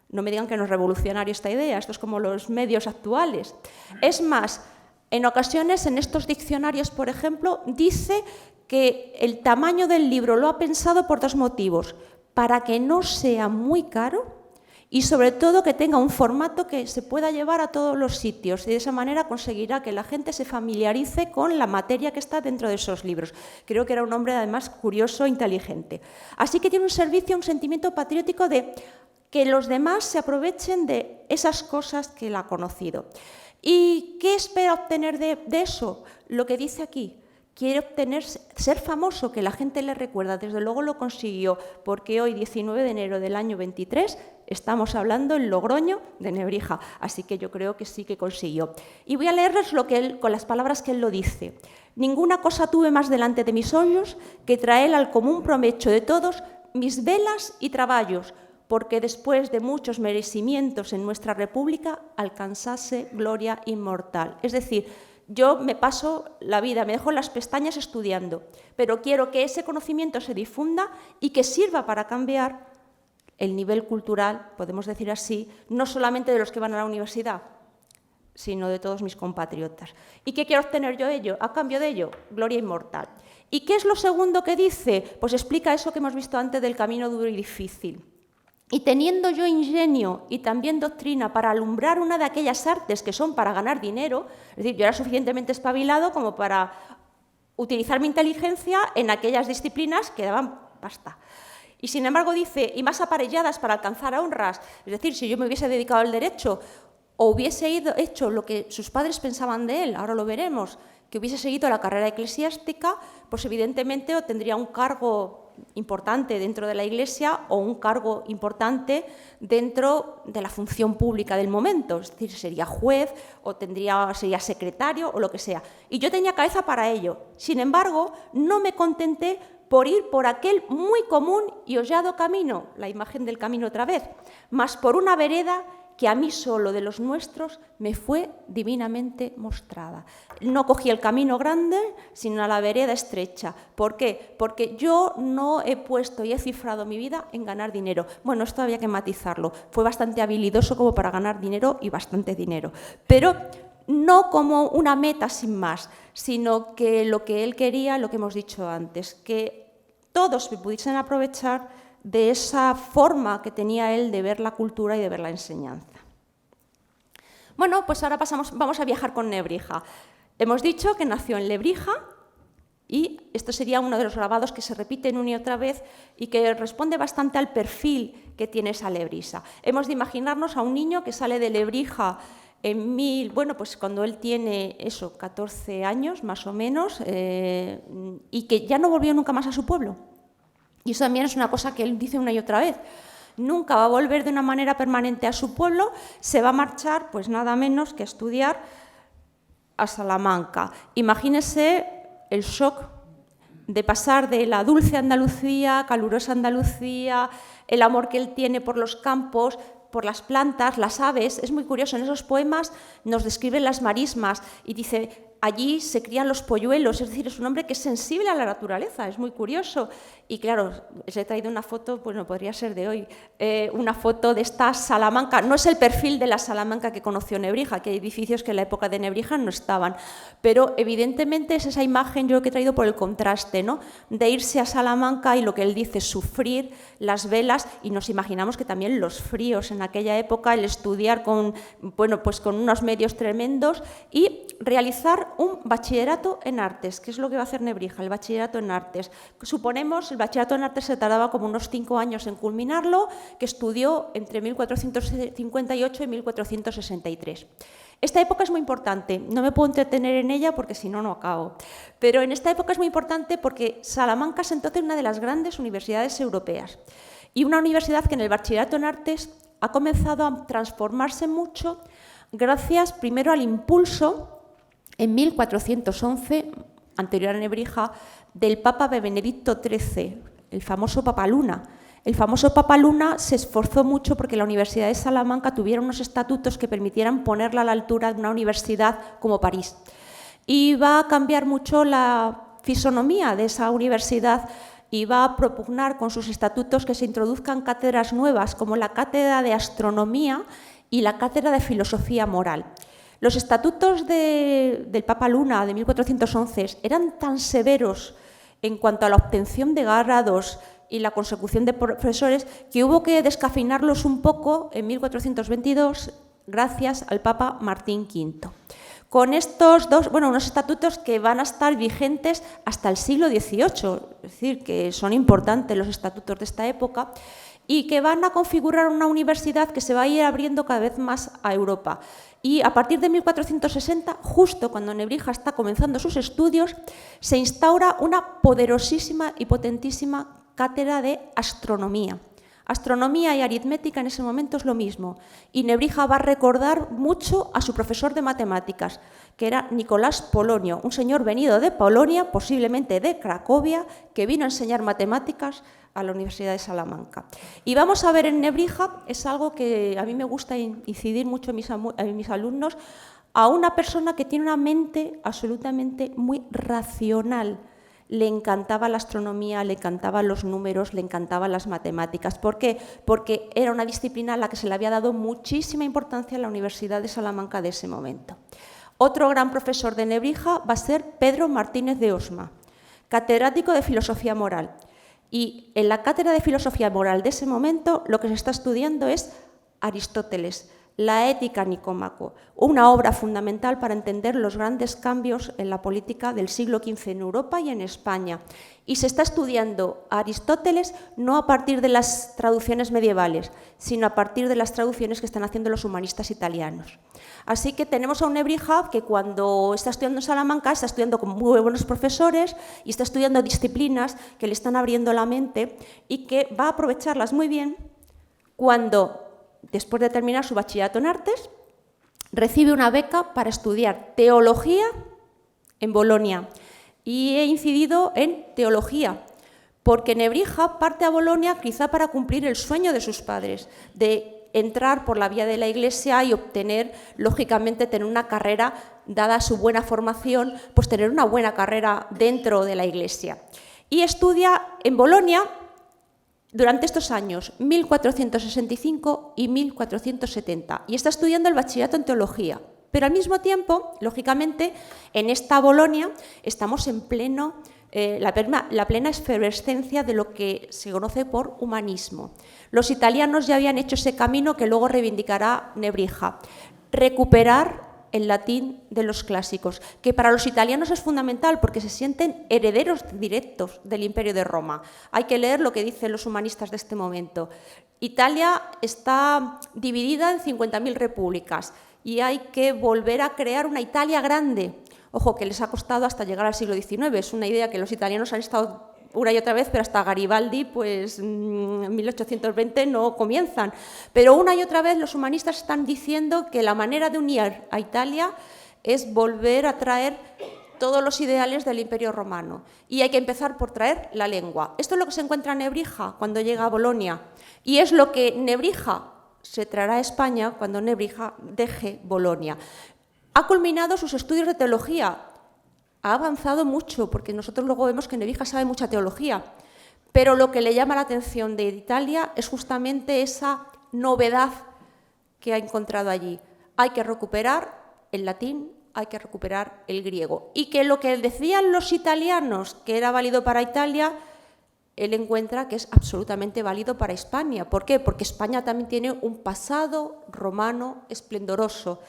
No me digan que no es revolucionaria esta idea, esto es como los medios actuales. Es más, en ocasiones en estos diccionarios, por ejemplo, dice que el tamaño del libro lo ha pensado por 2 motivos, para que no sea muy caro y sobre todo que tenga un formato que se pueda llevar a todos los sitios y de esa manera conseguirá que la gente se familiarice con la materia que está dentro de esos libros. Creo que era un hombre además curioso e inteligente. Así que tiene un servicio, un sentimiento patriótico de que los demás se aprovechen de esas cosas que él ha conocido. ¿Y qué espera obtener de eso? Lo que dice aquí. Quiere obtener, ser famoso, que la gente le recuerda. Desde luego lo consiguió, porque hoy, 19 de enero del año 23, estamos hablando en Logroño de Nebrija. Así que yo creo que sí que consiguió. Y voy a leerles lo que él, con las palabras que él lo dice. Ninguna cosa tuve más delante de mis ojos que traer al común provecho de todos mis velas y traballos, porque después de muchos merecimientos en nuestra república alcanzase gloria inmortal. Es decir, yo me paso la vida, me dejo las pestañas estudiando, pero quiero que ese conocimiento se difunda y que sirva para cambiar el nivel cultural, podemos decir así, no solamente de los que van a la universidad, sino de todos mis compatriotas. ¿Y qué quiero obtener yo ello? A cambio de ello, gloria inmortal. ¿Y qué es lo segundo que dice? Pues explica eso que hemos visto antes del camino duro y difícil. y teniendo yo ingenio y también doctrina para alumbrar una de aquellas artes que son para ganar dinero, es decir, yo era suficientemente espabilado como para utilizar mi inteligencia en aquellas disciplinas que daban pasta. Y sin embargo dice, y más aparelladas para alcanzar honras, es decir, si yo me hubiese dedicado al derecho o hubiese hecho lo que sus padres pensaban de él, ahora lo veremos, que hubiese seguido la carrera eclesiástica, pues evidentemente obtendría un cargo importante dentro de la Iglesia o un cargo importante dentro de la función pública del momento, es decir, sería juez o sería secretario o lo que sea. Y yo tenía cabeza para ello. Sin embargo, no me contenté por ir por aquel muy común y hollado camino, la imagen del camino otra vez, mas por una vereda que a mí solo de los nuestros me fue divinamente mostrada. No cogí el camino grande, sino la vereda estrecha. ¿Por qué? Porque yo no he puesto y he cifrado mi vida en ganar dinero. Bueno, esto había que matizarlo. Fue bastante habilidoso como para ganar dinero y bastante dinero. Pero no como una meta sin más, sino que lo que él quería, lo que hemos dicho antes, que todos me pudiesen aprovechar de esa forma que tenía él de ver la cultura y de ver la enseñanza. Bueno, pues ahora vamos a viajar con Nebrija. Hemos dicho que nació en Lebrija y esto sería uno de los grabados que se repiten una y otra vez y que responde bastante al perfil que tiene esa Lebrija. Hemos de imaginarnos a un niño que sale de Lebrija pues cuando él tiene 14 años más o menos y que ya no volvió nunca más a su pueblo. Y eso también es una cosa que él dice una y otra vez. Nunca va a volver de una manera permanente a su pueblo, se va a marchar, pues nada menos que a estudiar a Salamanca. Imagínese el shock de pasar de la dulce Andalucía, calurosa Andalucía, el amor que él tiene por los campos, por las plantas, las aves. Es muy curioso, en esos poemas nos describen las marismas y dice, allí se crían los polluelos, es decir, es un hombre que es sensible a la naturaleza, es muy curioso. Y claro, les he traído una foto, pues no podría ser de hoy, una foto de esta Salamanca. No es el perfil de la Salamanca que conoció Nebrija, que hay edificios que en la época de Nebrija no estaban, pero evidentemente es esa imagen yo que he traído por el contraste, ¿no? De irse a Salamanca y lo que él dice, sufrir las velas, y nos imaginamos que también los fríos en aquella época, el estudiar con unos medios tremendos y realizar un bachillerato en artes, que es lo que va a hacer Nebrija, el bachillerato en artes. Suponemos, el bachillerato en artes se tardaba como unos 5 años en culminarlo, que estudió entre 1458 y 1463. Esta época es muy importante, no me puedo entretener en ella porque si no, no acabo. Pero en esta época es muy importante porque Salamanca es entonces una de las grandes universidades europeas y una universidad que en el bachillerato en artes ha comenzado a transformarse mucho gracias primero al impulso en 1411, anterior a Nebrija, del Papa Benedicto XIII, el famoso Papa Luna. El famoso Papa Luna se esforzó mucho porque la Universidad de Salamanca tuviera unos estatutos que permitieran ponerla a la altura de una universidad como París. Y va a cambiar mucho la fisonomía de esa universidad y va a propugnar con sus estatutos que se introduzcan cátedras nuevas como la cátedra de astronomía y la cátedra de filosofía moral. Los estatutos del Papa Luna de 1411 eran tan severos en cuanto a la obtención de grados y la consecución de profesores que hubo que descafeinarlos un poco en 1422 gracias al Papa Martín V. Con estos unos estatutos que van a estar vigentes hasta el siglo XVIII, es decir, que son importantes los estatutos de esta época, y que van a configurar una universidad que se va a ir abriendo cada vez más a Europa. Y a partir de 1460, justo cuando Nebrija está comenzando sus estudios, se instaura una poderosísima y potentísima cátedra de astronomía. Astronomía y aritmética en ese momento es lo mismo. Y Nebrija va a recordar mucho a su profesor de matemáticas, que era Nicolás Polonio, un señor venido de Polonia, posiblemente de Cracovia, que vino a enseñar matemáticas a la Universidad de Salamanca. Y vamos a ver en Nebrija, es algo que a mí me gusta incidir mucho en mis alumnos, a una persona que tiene una mente absolutamente muy racional. Le encantaba la astronomía, le encantaban los números, le encantaban las matemáticas. ¿Por qué? Porque era una disciplina a la que se le había dado muchísima importancia en la Universidad de Salamanca de ese momento. Otro gran profesor de Nebrija va a ser Pedro Martínez de Osma, catedrático de Filosofía Moral. Y en la cátedra de filosofía moral de ese momento lo que se está estudiando es Aristóteles, la Ética Nicómaco, una obra fundamental para entender los grandes cambios en la política del siglo XV en Europa y en España. Y se está estudiando a Aristóteles no a partir de las traducciones medievales, sino a partir de las traducciones que están haciendo los humanistas italianos. Así que tenemos a un Nebrija que cuando está estudiando en Salamanca está estudiando con muy buenos profesores y está estudiando disciplinas que le están abriendo la mente y que va a aprovecharlas muy bien cuando, después de terminar su bachillerato en artes, recibe una beca para estudiar teología en Bolonia. Y he incidido en teología, porque Nebrija parte a Bolonia quizá para cumplir el sueño de sus padres, de entrar por la vía de la Iglesia y obtener, lógicamente, tener una carrera, dada su buena formación, pues tener una buena carrera dentro de la Iglesia. Y estudia en Bolonia durante estos años, 1465 y 1470, y está estudiando el bachillerato en teología. Pero al mismo tiempo, lógicamente, en esta Bolonia estamos en pleno, la plena efervescencia de lo que se conoce por humanismo. Los italianos ya habían hecho ese camino que luego reivindicará Nebrija, recuperar el latín de los clásicos, que para los italianos es fundamental porque se sienten herederos directos del Imperio de Roma. Hay que leer lo que dicen los humanistas de este momento. Italia está dividida en 50.000 repúblicas y hay que volver a crear una Italia grande. Ojo, que les ha costado hasta llegar al siglo XIX. Es una idea que los italianos han estado una y otra vez, pero hasta Garibaldi, pues en 1820 no comienzan. Pero una y otra vez los humanistas están diciendo que la manera de unir a Italia es volver a traer todos los ideales del Imperio Romano. Y hay que empezar por traer la lengua. Esto es lo que se encuentra en Nebrija cuando llega a Bolonia. Y es lo que Nebrija se traerá a España cuando Nebrija deje Bolonia. Ha culminado sus estudios de teología. Ha avanzado mucho, porque nosotros luego vemos que Nebrija sabe mucha teología, pero lo que le llama la atención de Italia es justamente esa novedad que ha encontrado allí. Hay que recuperar el latín, hay que recuperar el griego. Y que lo que decían los italianos que era válido para Italia, él encuentra que es absolutamente válido para España. ¿Por qué? Porque España también tiene un pasado romano esplendoroso.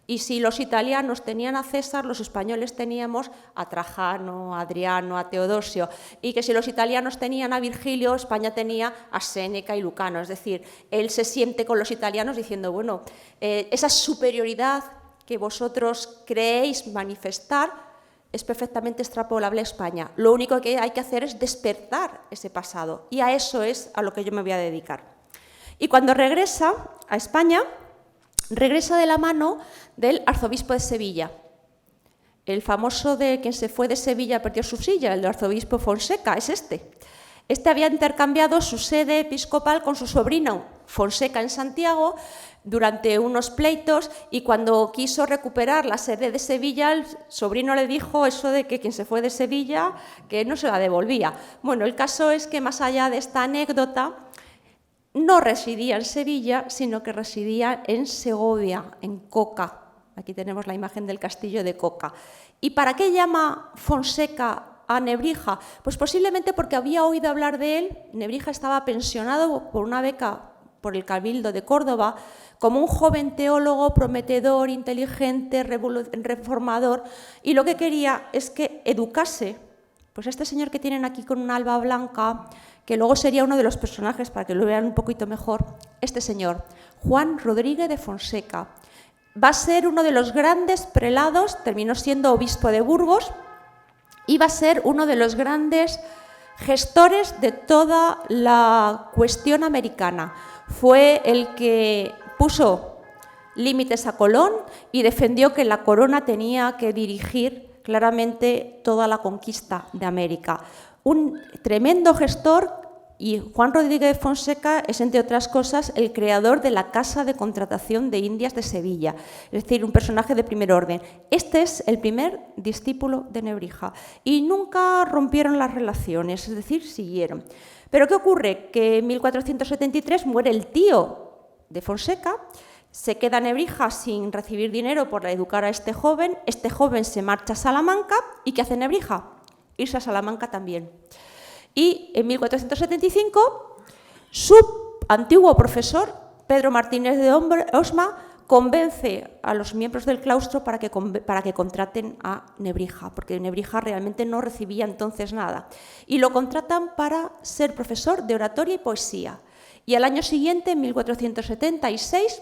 Y si los italianos tenían a César, los españoles teníamos a Trajano, a Adriano, a Teodosio. Y que si los italianos tenían a Virgilio, España tenía a Séneca y Lucano. Es decir, él se siente con los italianos diciendo, bueno, esa superioridad que vosotros creéis manifestar es perfectamente extrapolable a España. Lo único que hay que hacer es despertar ese pasado. Y a eso es a lo que yo me voy a dedicar. Y cuando regresa a España, regresa de la mano del arzobispo de Sevilla. El famoso de quien se fue de Sevilla perdió su silla, el arzobispo Fonseca, es este. Este había intercambiado su sede episcopal con su sobrino Fonseca en Santiago durante unos pleitos, y cuando quiso recuperar la sede de Sevilla, el sobrino le dijo eso de que quien se fue de Sevilla, que no se la devolvía. Bueno, el caso es que más allá de esta anécdota, no residía en Sevilla, sino que residía en Segovia, en Coca. Aquí tenemos la imagen del castillo de Coca. ¿Y para qué llama Fonseca a Nebrija? Pues posiblemente porque había oído hablar de él. Nebrija estaba pensionado por una beca por el Cabildo de Córdoba como un joven teólogo prometedor, inteligente, reformador, y lo que quería es que educase pues a este señor que tienen aquí con una alba blanca, que luego sería uno de los personajes, para que lo vean un poquito mejor, este señor, Juan Rodríguez de Fonseca. Va a ser uno de los grandes prelados, terminó siendo obispo de Burgos, y va a ser uno de los grandes gestores de toda la cuestión americana. Fue el que puso límites a Colón y defendió que la corona tenía que dirigir claramente toda la conquista de América. Un tremendo gestor, y Juan Rodríguez de Fonseca es, entre otras cosas, el creador de la Casa de Contratación de Indias de Sevilla, es decir, un personaje de primer orden. Este es el primer discípulo de Nebrija y nunca rompieron las relaciones, es decir, siguieron. Pero ¿qué ocurre? Que en 1473 muere el tío de Fonseca, se queda Nebrija sin recibir dinero por educar a este joven se marcha a Salamanca, ¿y qué hace Nebrija? Irse a Salamanca también. Y en 1475, su antiguo profesor, Pedro Martínez de Osma, convence a los miembros del claustro para que contraten a Nebrija, porque Nebrija realmente no recibía entonces nada. Y lo contratan para ser profesor de oratoria y poesía. Y al año siguiente, en 1476,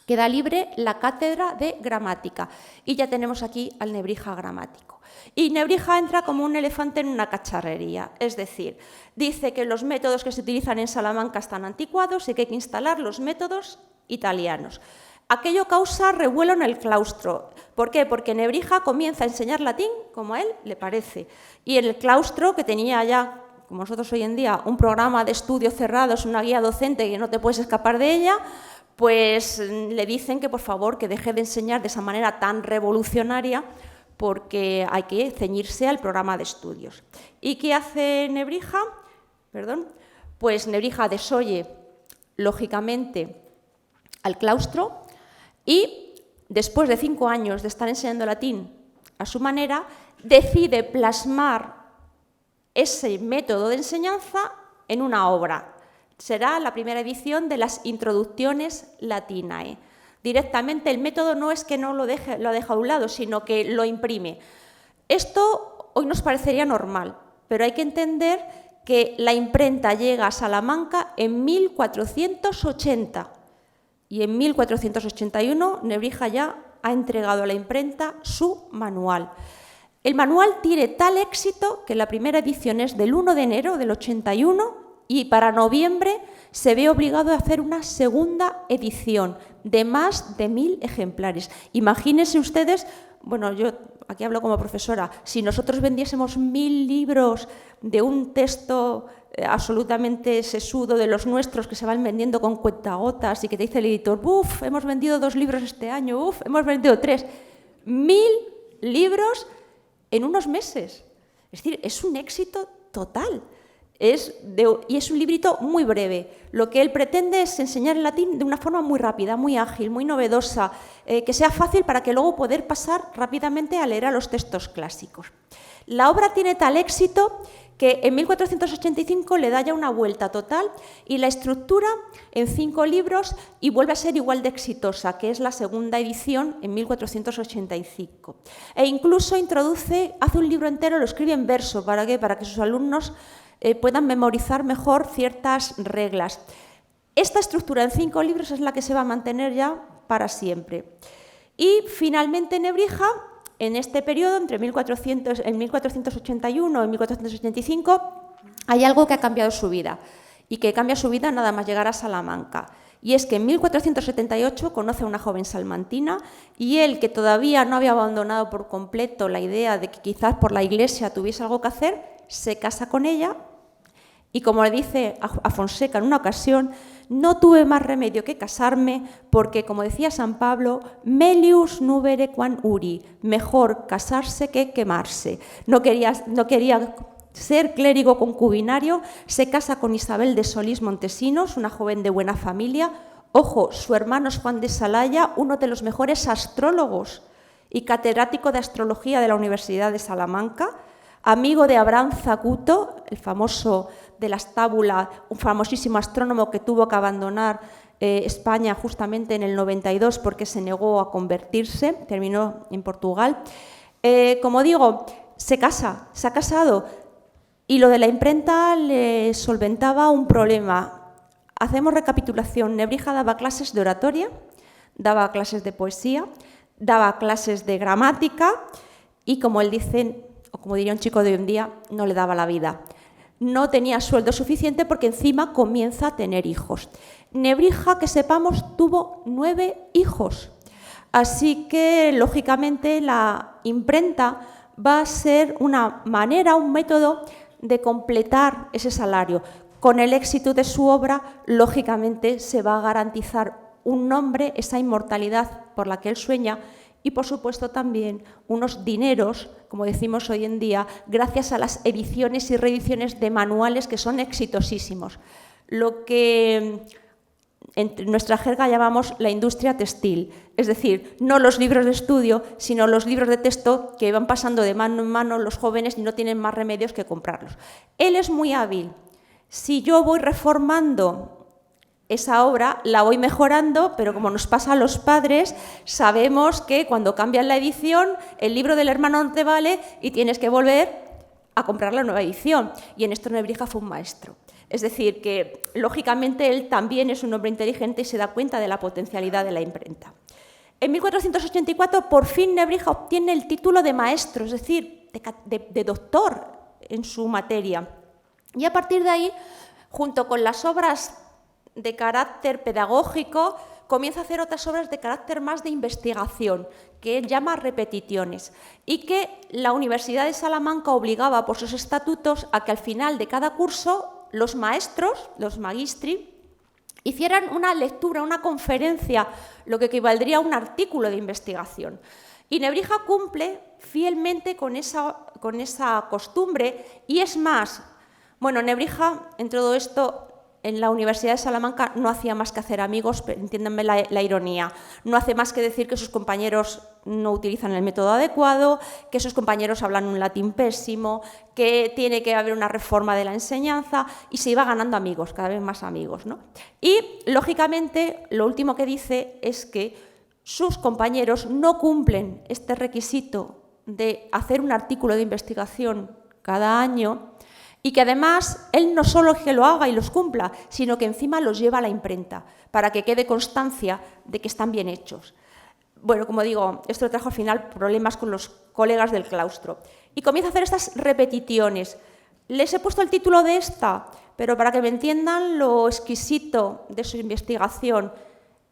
queda libre la cátedra de gramática. Y ya tenemos aquí al Nebrija gramático. Y Nebrija entra como un elefante en una cacharrería, es decir, dice que los métodos que se utilizan en Salamanca están anticuados y que hay que instalar los métodos italianos. Aquello causa revuelo en el claustro. ¿Por qué? Porque Nebrija comienza a enseñar latín como a él le parece. Y en el claustro, que tenía ya, como nosotros hoy en día, un programa de estudio cerrado, es una guía docente que no te puedes escapar de ella, pues le dicen que por favor que deje de enseñar de esa manera tan revolucionaria porque hay que ceñirse al programa de estudios. ¿Y qué hace Nebrija? Pues Nebrija desoye, lógicamente, al claustro y, después de 5 años de estar enseñando latín a su manera, decide plasmar ese método de enseñanza en una obra. Será la primera edición de las Introductiones Latinae. Directamente el método no es que no lo deja a un lado, sino que lo imprime. Esto hoy nos parecería normal, pero hay que entender que la imprenta llega a Salamanca en 1480 y en 1481 Nebrija ya ha entregado a la imprenta su manual. El manual tiene tal éxito que la primera edición es del 1 de enero del 81 y para noviembre se ve obligado a hacer una segunda edición de más de 1000 ejemplares. Imagínense ustedes, bueno, yo aquí hablo como profesora, si nosotros vendiésemos 1000 libros de un texto absolutamente sesudo de los nuestros que se van vendiendo con cuentagotas y que te dice el editor, ¡uf! Hemos vendido 2 libros este año, ¡uf! Hemos vendido 3. 1000 libros en unos meses. Es decir, es un éxito total. Y es un librito muy breve. Lo que él pretende es enseñar el latín de una forma muy rápida, muy ágil, muy novedosa, que sea fácil para que luego poder pasar rápidamente a leer a los textos clásicos. La obra tiene tal éxito que en 1485 le da ya una vuelta total y la estructura en 5 libros y vuelve a ser igual de exitosa, que es la segunda edición en 1485. E incluso hace un libro entero, lo escribe en verso, ¿para qué? Para que sus alumnos puedan memorizar mejor ciertas reglas. Esta estructura en 5 libros es la que se va a mantener ya para siempre. Y finalmente Nebrija, en este periodo, entre 1481 y 1485, hay algo que ha cambiado su vida y que cambia su vida nada más llegar a Salamanca. Y es que en 1478 conoce a una joven salmantina y él, que todavía no había abandonado por completo la idea de que quizás por la Iglesia tuviese algo que hacer, se casa con ella y, como le dice a Fonseca en una ocasión, no tuve más remedio que casarme porque, como decía San Pablo, melius nubere quam uri, mejor casarse que quemarse. No quería ser clérigo concubinario, se casa con Isabel de Solís Montesinos, una joven de buena familia. Ojo, su hermano es Juan de Salaya, uno de los mejores astrólogos y catedrático de astrología de la Universidad de Salamanca, amigo de Abraham Zacuto, el famoso de las tábulas, un famosísimo astrónomo que tuvo que abandonar España justamente en el 92 porque se negó a convertirse, terminó en Portugal. Como digo, se ha casado y lo de la imprenta le solventaba un problema. Hacemos recapitulación. Nebrija daba clases de oratoria, daba clases de poesía, daba clases de gramática y, como él dice, o como diría un chico de hoy en día, no le daba la vida. No tenía sueldo suficiente porque encima comienza a tener hijos. Nebrija, que sepamos, tuvo 9 hijos. Así que, lógicamente, la imprenta va a ser una manera, un método de completar ese salario. Con el éxito de su obra, lógicamente, se va a garantizar un nombre, esa inmortalidad por la que él sueña, y, por supuesto, también unos dineros, como decimos hoy en día, gracias a las ediciones y reediciones de manuales que son exitosísimos. Lo que en nuestra jerga llamamos la industria textil, es decir, no los libros de estudio, sino los libros de texto que van pasando de mano en mano los jóvenes y no tienen más remedios que comprarlos. Él es muy hábil. Si yo voy reformando esa obra, la voy mejorando, pero como nos pasa a los padres, sabemos que cuando cambian la edición, el libro del hermano no te vale y tienes que volver a comprar la nueva edición. Y en esto Nebrija fue un maestro. Es decir, que lógicamente él también es un hombre inteligente y se da cuenta de la potencialidad de la imprenta. En 1484, por fin Nebrija obtiene el título de maestro, es decir, de doctor en su materia. Y a partir de ahí, junto con las obras de carácter pedagógico, comienza a hacer otras obras de carácter más de investigación, que él llama repeticiones, y que la Universidad de Salamanca obligaba por sus estatutos a que al final de cada curso los maestros, los magistri, hicieran una lectura, una conferencia, lo que equivaldría a un artículo de investigación. Y Nebrija cumple fielmente con esa costumbre, y es más, bueno, Nebrija, en todo esto, en la Universidad de Salamanca no hacía más que hacer amigos, entiéndanme la ironía, no hace más que decir que sus compañeros no utilizan el método adecuado, que sus compañeros hablan un latín pésimo, que tiene que haber una reforma de la enseñanza, y se iba ganando amigos, cada vez más amigos, ¿no? Y, lógicamente, lo último que dice es que sus compañeros no cumplen este requisito de hacer un artículo de investigación cada año, y que además él no solo que lo haga y los cumpla, sino que encima los lleva a la imprenta, para que quede constancia de que están bien hechos. Bueno, como digo, esto trajo al final problemas con los colegas del claustro. Y comienza a hacer estas repeticiones. Les he puesto el título de esta, pero para que me entiendan lo exquisito de su investigación,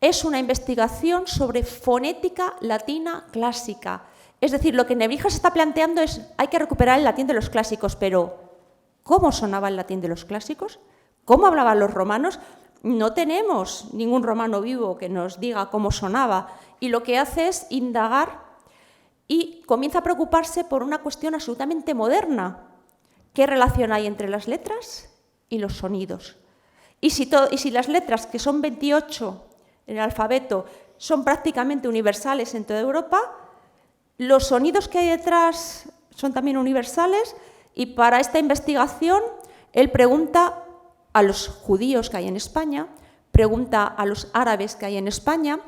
es una investigación sobre fonética latina clásica. Es decir, lo que Nebrija se está planteando es, hay que recuperar el latín de los clásicos, pero ¿cómo sonaba el latín de los clásicos? ¿Cómo hablaban los romanos? No tenemos ningún romano vivo que nos diga cómo sonaba, y lo que hace es indagar y comienza a preocuparse por una cuestión absolutamente moderna. ¿Qué relación hay entre las letras y los sonidos? Y si las letras, que son 28 en el alfabeto, son prácticamente universales en toda Europa, los sonidos que hay detrás son también universales. Y para esta investigación, él pregunta a los judíos que hay en España, pregunta a los árabes que hay en España,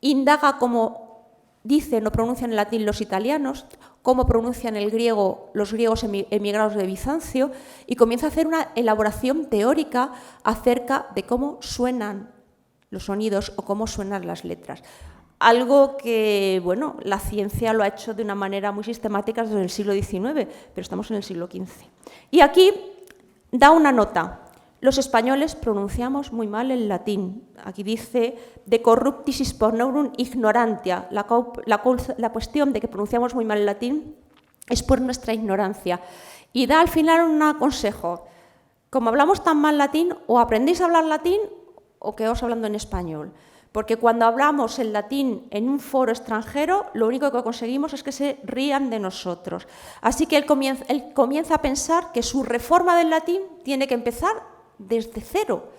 indaga cómo dicen o pronuncian en latín los italianos, cómo pronuncian el griego los griegos emigrados de Bizancio, y comienza a hacer una elaboración teórica acerca de cómo suenan los sonidos o cómo suenan las letras. Algo que, bueno, la ciencia lo ha hecho de una manera muy sistemática desde el siglo XIX, pero estamos en el siglo XV. Y aquí da una nota. Los españoles pronunciamos muy mal el latín. Aquí dice de corruptis hispaniorum ignorantia. La cuestión de que pronunciamos muy mal el latín es por nuestra ignorancia. Y da al final un consejo. Como hablamos tan mal latín, o aprendéis a hablar latín o quedaos hablando en español. Porque cuando hablamos el latín en un foro extranjero, lo único que conseguimos es que se rían de nosotros. Así que él comienza a pensar que su reforma del latín tiene que empezar desde cero,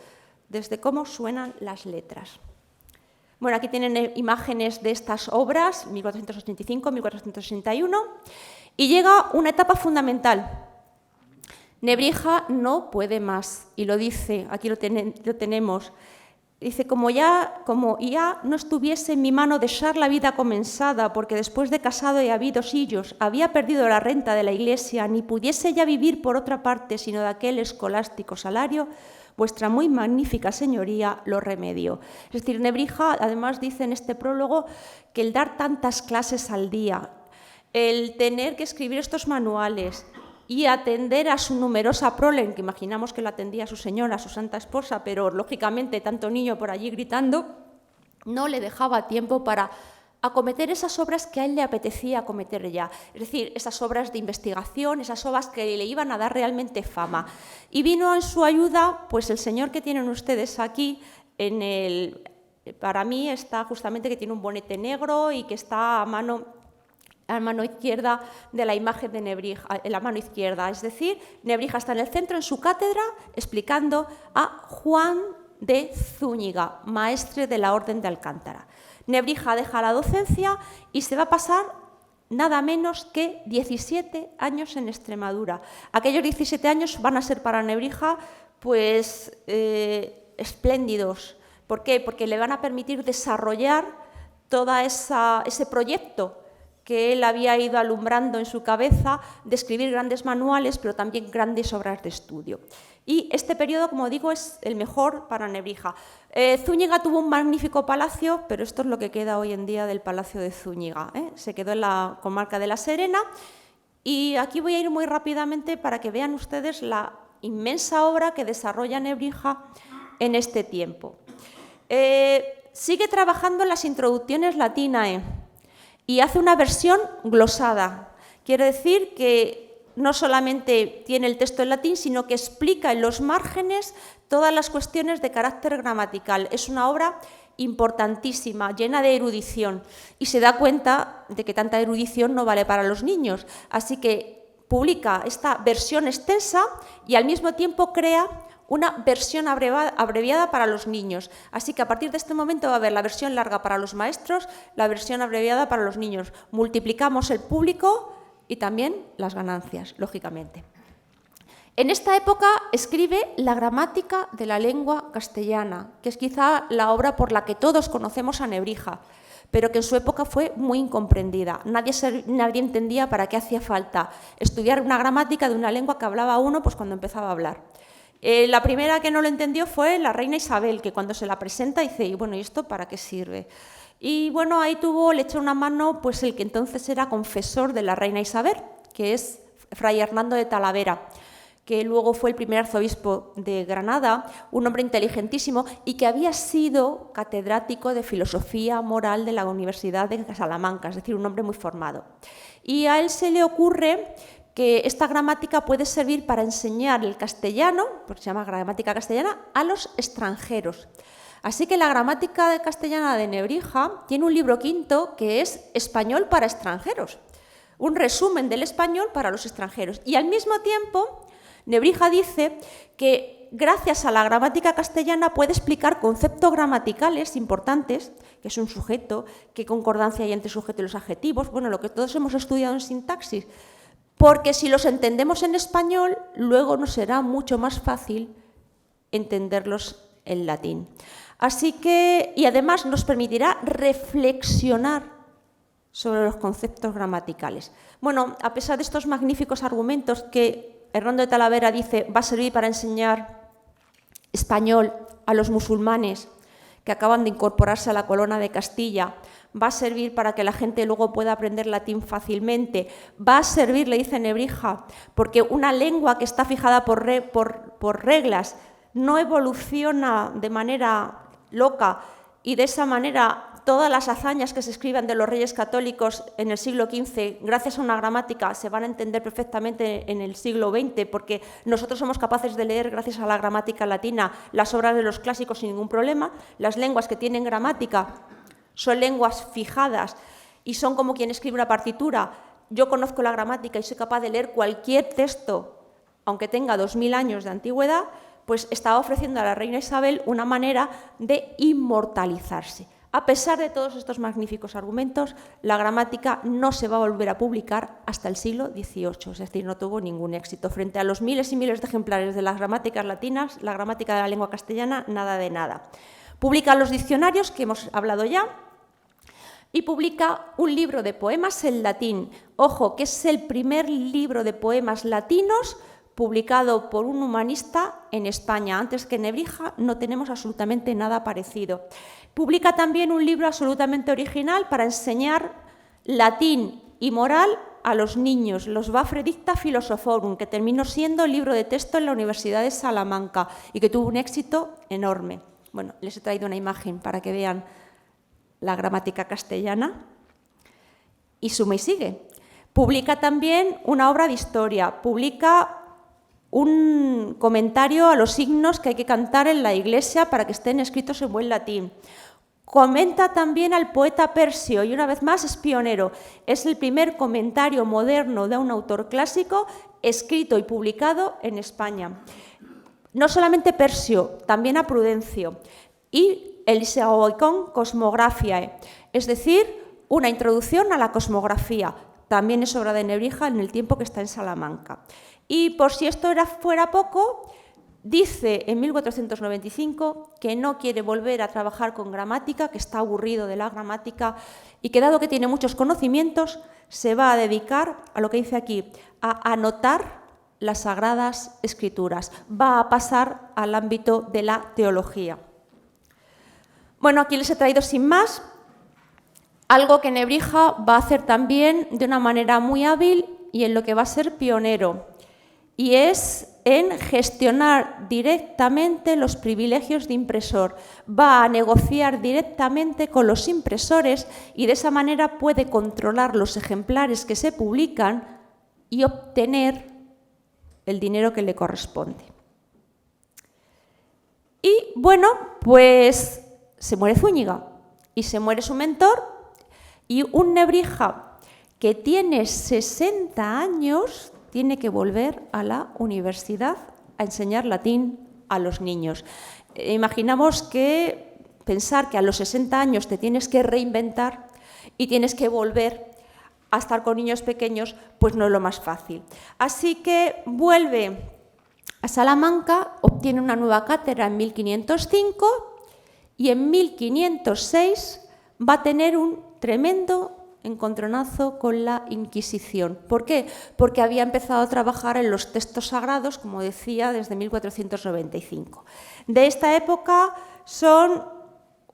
desde cómo suenan las letras. Bueno, aquí tienen imágenes de estas obras, 1485, 1461, y llega una etapa fundamental. Nebrija no puede más, y lo dice, aquí lo tenemos. Dice, como ya no estuviese en mi mano dejar la vida comenzada, porque después de casado y habidos hillos había perdido la renta de la iglesia, ni pudiese ya vivir por otra parte sino de aquel escolástico salario, vuestra muy magnífica señoría lo remedio. Es decir, Nebrija además dice en este prólogo que el dar tantas clases al día, el tener que escribir estos manuales y atender a su numerosa prole, que imaginamos que la atendía su señora, su santa esposa, pero lógicamente tanto niño por allí gritando, no le dejaba tiempo para acometer esas obras que a él le apetecía acometer ya. Es decir, esas obras de investigación, esas obras que le iban a dar realmente fama. Y vino en su ayuda, pues el señor que tienen ustedes aquí, para mí está justamente que tiene un bonete negro y que está a mano izquierda de la imagen de Nebrija, en la mano izquierda. Es decir, Nebrija está en el centro, en su cátedra, explicando a Juan de Zúñiga, maestre de la Orden de Alcántara. Nebrija deja la docencia y se va a pasar nada menos que 17 años en Extremadura. Aquellos 17 años van a ser para Nebrija pues espléndidos. ¿Por qué? Porque le van a permitir desarrollar todo ese proyecto que él había ido alumbrando en su cabeza, de escribir grandes manuales, pero también grandes obras de estudio. Y este periodo, como digo, es el mejor para Nebrija. Zúñiga tuvo un magnífico palacio, pero esto es lo que queda hoy en día del Palacio de Zúñiga, ¿eh? Se quedó en la comarca de La Serena. Y aquí voy a ir muy rápidamente para que vean ustedes la inmensa obra que desarrolla Nebrija en este tiempo. Sigue trabajando en las introducciones latinae y hace una versión glosada. Quiere decir que no solamente tiene el texto en latín, sino que explica en los márgenes todas las cuestiones de carácter gramatical. Es una obra importantísima, llena de erudición, y se da cuenta de que tanta erudición no vale para los niños. Así que publica esta versión extensa y al mismo tiempo crea una versión abreviada para los niños. Así que a partir de este momento va a haber la versión larga para los maestros, la versión abreviada para los niños. Multiplicamos el público y también las ganancias, lógicamente. En esta época escribe la gramática de la lengua castellana, que es quizá la obra por la que todos conocemos a Nebrija, pero que en su época fue muy incomprendida. Nadie entendía para qué hacía falta estudiar una gramática de una lengua que hablaba uno pues cuando empezaba a hablar. La primera que no lo entendió fue la reina Isabel, que cuando se la presenta dice, y bueno, ¿y esto para qué sirve? Y bueno, ahí le echó una mano pues el que entonces era confesor de la reina Isabel, que es Fray Hernando de Talavera, que luego fue el primer arzobispo de Granada, un hombre inteligentísimo y que había sido catedrático de filosofía moral de la Universidad de Salamanca, es decir, un hombre muy formado. Y a él se le ocurre que esta gramática puede servir para enseñar el castellano, porque se llama gramática castellana, a los extranjeros. Así que la gramática castellana de Nebrija tiene un libro quinto que es Español para extranjeros, un resumen del español para los extranjeros. Y al mismo tiempo, Nebrija dice que gracias a la gramática castellana puede explicar conceptos gramaticales importantes, que es un sujeto, qué concordancia hay entre el sujeto y los adjetivos, bueno, lo que todos hemos estudiado en sintaxis, porque si los entendemos en español, luego nos será mucho más fácil entenderlos en latín. Así que, y además nos permitirá reflexionar sobre los conceptos gramaticales. Bueno, a pesar de estos magníficos argumentos que Hernando de Talavera dice va a servir para enseñar español a los musulmanes que acaban de incorporarse a la corona de Castilla, va a servir para que la gente luego pueda aprender latín fácilmente, va a servir, le dice Nebrija, porque una lengua que está fijada por reglas no evoluciona de manera loca y de esa manera todas las hazañas que se escriban de los reyes católicos en el siglo XV, gracias a una gramática, se van a entender perfectamente en el siglo XX, porque nosotros somos capaces de leer, gracias a la gramática latina, las obras de los clásicos sin ningún problema. Las lenguas que tienen gramática son lenguas fijadas y son como quien escribe una partitura. Yo conozco la gramática y soy capaz de leer cualquier texto, aunque tenga 2000 años de antigüedad, pues estaba ofreciendo a la reina Isabel una manera de inmortalizarse. A pesar de todos estos magníficos argumentos, la gramática no se va a volver a publicar hasta el siglo XVIII, es decir, no tuvo ningún éxito. Frente a los miles y miles de ejemplares de las gramáticas latinas, la gramática de la lengua castellana, nada de nada. Publica los diccionarios, que hemos hablado ya, y publica un libro de poemas en latín. Ojo, que es el primer libro de poemas latinos publicado por un humanista en España. Antes que Nebrija no tenemos absolutamente nada parecido. Publica también un libro absolutamente original para enseñar latín y moral a los niños, los Vafre Dicta Philosophorum, que terminó siendo el libro de texto en la Universidad de Salamanca y que tuvo un éxito enorme. Bueno, les he traído una imagen para que vean la gramática castellana y suma y sigue. Publica también una obra de historia, publica un comentario a los signos que hay que cantar en la iglesia para que estén escritos en buen latín. Comenta también al poeta Persio y una vez más es pionero. Es el primer comentario moderno de un autor clásico escrito y publicado en España. no solamente Persio, también a Prudencio, y el Isaoikon Cosmographiae, es decir, una introducción a la cosmografía. También es obra de Nebrija en el tiempo que está en Salamanca. Y por si esto fuera poco, dice en 1495 que no quiere volver a trabajar con gramática, que está aburrido de la gramática y que, dado que tiene muchos conocimientos, se va a dedicar a lo que dice aquí, a anotar las Sagradas Escrituras. Va a pasar al ámbito de la teología. Bueno, aquí les he traído sin más algo que Nebrija va a hacer también de una manera muy hábil y en lo que va a ser pionero, y es en gestionar directamente los privilegios de impresor. Va a negociar directamente con los impresores y de esa manera puede controlar los ejemplares que se publican y obtener el dinero que le corresponde. Y bueno, pues se muere Zúñiga y se muere su mentor, y un Nebrija que tiene 60 años tiene que volver a la universidad a enseñar latín a los niños. Imaginamos que pensar que a los 60 años te tienes que reinventar y tienes que volver a estar con niños pequeños, pues no es lo más fácil. Así que vuelve a Salamanca, obtiene una nueva cátedra en 1505 y en 1506 va a tener un tremendo encontronazo con la Inquisición. ¿Por qué? Porque había empezado a trabajar en los textos sagrados, como decía, desde 1495. De esta época son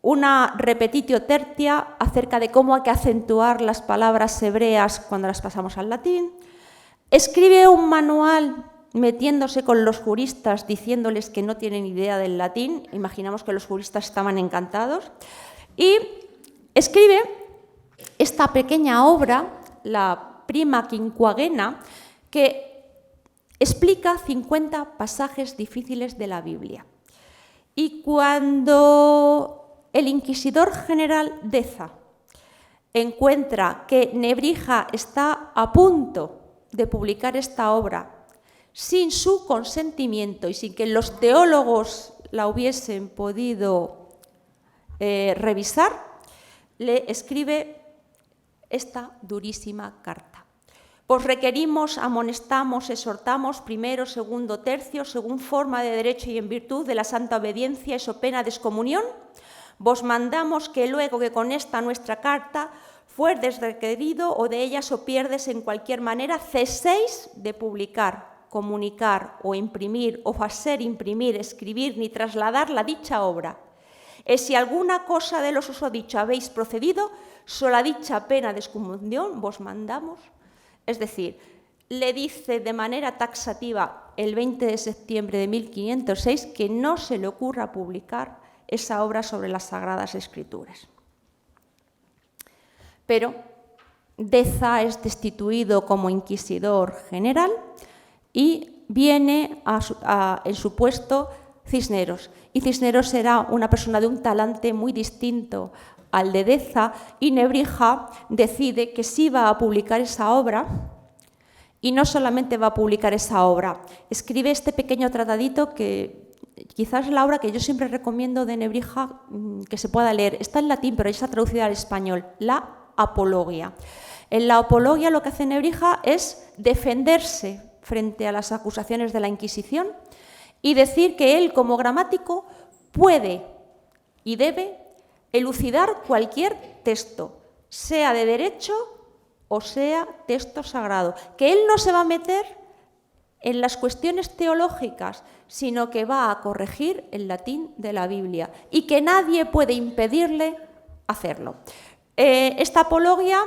una repetitio tertia acerca de cómo hay que acentuar las palabras hebreas cuando las pasamos al latín. Escribe un manual metiéndose con los juristas, diciéndoles que no tienen idea del latín. Imaginamos que los juristas estaban encantados. Y escribe esta pequeña obra, la Prima Quinquagena, que explica 50 pasajes difíciles de la Biblia. Y cuando el inquisidor general Deza encuentra que Nebrija está a punto de publicar esta obra sin su consentimiento y sin que los teólogos la hubiesen podido revisar, le escribe esta durísima carta. Vos requerimos, amonestamos, exhortamos, primero, segundo, tercio, según forma de derecho y en virtud de la santa obediencia y so pena de excomunión, vos mandamos que luego que con esta nuestra carta fuerdes requerido o de ellas o pierdes en cualquier manera, ceséis de publicar, comunicar o imprimir o hacer imprimir, escribir ni trasladar la dicha obra. Si alguna cosa de los usodicho habéis procedido, sola dicha pena de excomunión vos mandamos. Es decir, le dice de manera taxativa el 20 de septiembre de 1506 que no se le ocurra publicar esa obra sobre las Sagradas Escrituras. Pero Deza es destituido como inquisidor general y viene en su puesto Cisneros. Y Cisneros era una persona de un talante muy distinto al de Deza, y Nebrija decide que sí va a publicar esa obra, y no solamente va a publicar esa obra, escribe este pequeño tratadito que quizás es la obra que yo siempre recomiendo de Nebrija que se pueda leer. Está en latín, pero está traducida al español, la Apologia. En la Apologia lo que hace Nebrija es defenderse frente a las acusaciones de la Inquisición y decir que él, como gramático, puede y debe elucidar cualquier texto, sea de derecho o sea texto sagrado, que él no se va a meter en las cuestiones teológicas, sino que va a corregir el latín de la Biblia y que nadie puede impedirle hacerlo. Esta apología,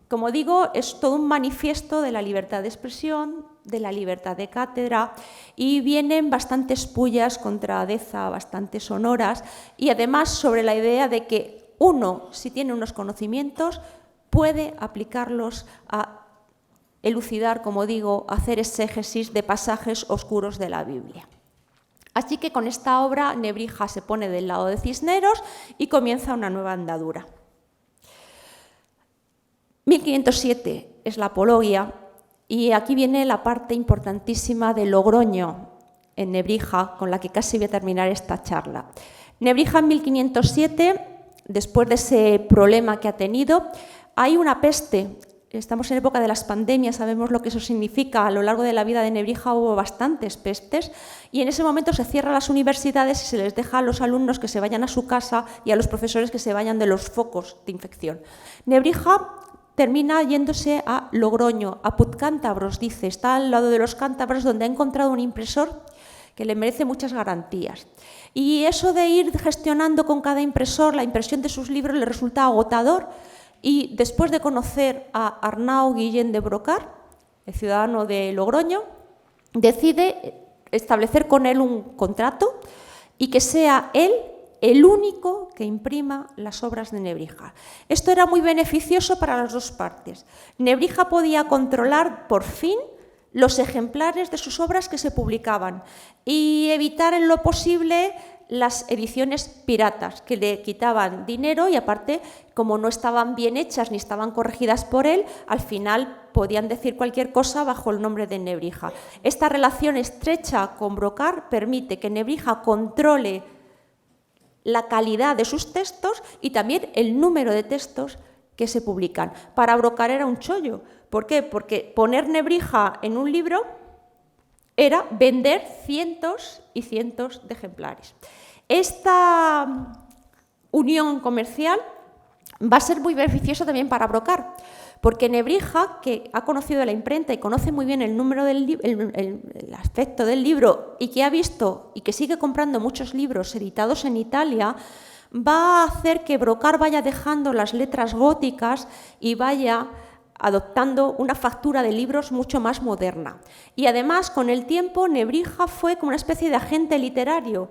como digo, es todo un manifiesto de la libertad de expresión, de la libertad de cátedra, y vienen bastantes pullas contra Deza, bastante sonoras, y además sobre la idea de que uno, si tiene unos conocimientos, puede aplicarlos a elucidar, como digo, hacer exégesis de pasajes oscuros de la Biblia. Así que con esta obra Nebrija se pone del lado de Cisneros y comienza una nueva andadura. 1507 es la Apologia, y aquí viene la parte importantísima de Logroño. en Nebrija, con la que casi voy a terminar esta charla. Nebrija en 1507, después de ese problema que ha tenido, hay una peste. Estamos en época de las pandemias, sabemos lo que eso significa. A lo largo de la vida de Nebrija hubo bastantes pestes y en ese momento se cierran las universidades y se les deja a los alumnos que se vayan a su casa y a los profesores que se vayan de los focos de infección. Nebrija termina yéndose a Logroño, a Putcántabros, dice, está al lado de los cántabros, donde ha encontrado un impresor que le merece muchas garantías. Y eso de ir gestionando con cada impresor la impresión de sus libros le resulta agotador. Y después de conocer a Arnau Guillén de Brocar, el ciudadano de Logroño, decide establecer con él un contrato y que sea él el único que imprima las obras de Nebrija. Esto era muy beneficioso para las dos partes. Nebrija podía controlar, por fin, los ejemplares de sus obras que se publicaban y evitar en lo posible las ediciones piratas, que le quitaban dinero y aparte, como no estaban bien hechas ni estaban corregidas por él, al final podían decir cualquier cosa bajo el nombre de Nebrija. Esta relación estrecha con Brocar permite que Nebrija controle la calidad de sus textos y también el número de textos que se publican. Para Brocar era un chollo. ¿Por qué? Porque poner Nebrija en un libro era vender cientos y cientos de ejemplares. Esta unión comercial va a ser muy beneficiosa también para Brocar, porque Nebrija, que ha conocido la imprenta y conoce muy bien el número el aspecto del libro y que ha visto y que sigue comprando muchos libros editados en Italia, va a hacer que Brocar vaya dejando las letras góticas y vaya adoptando una factura de libros mucho más moderna. Y además, con el tiempo, Nebrija fue como una especie de agente literario.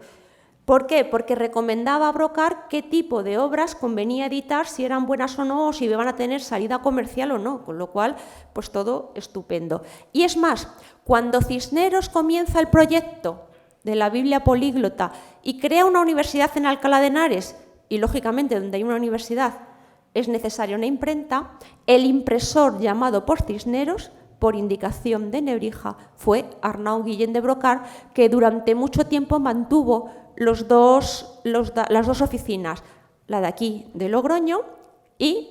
¿Por qué? Porque recomendaba a Brocar qué tipo de obras convenía editar, si eran buenas o no, o si iban a tener salida comercial o no, con lo cual, pues todo estupendo. Y es más, cuando Cisneros comienza el proyecto de la Biblia políglota y crea una universidad en Alcalá de Henares, y lógicamente donde hay una universidad es necesaria una imprenta, el impresor llamado por Cisneros, por indicación de Nebrija, fue Arnau Guillén de Brocar, que durante mucho tiempo mantuvo las dos oficinas, la de aquí de Logroño y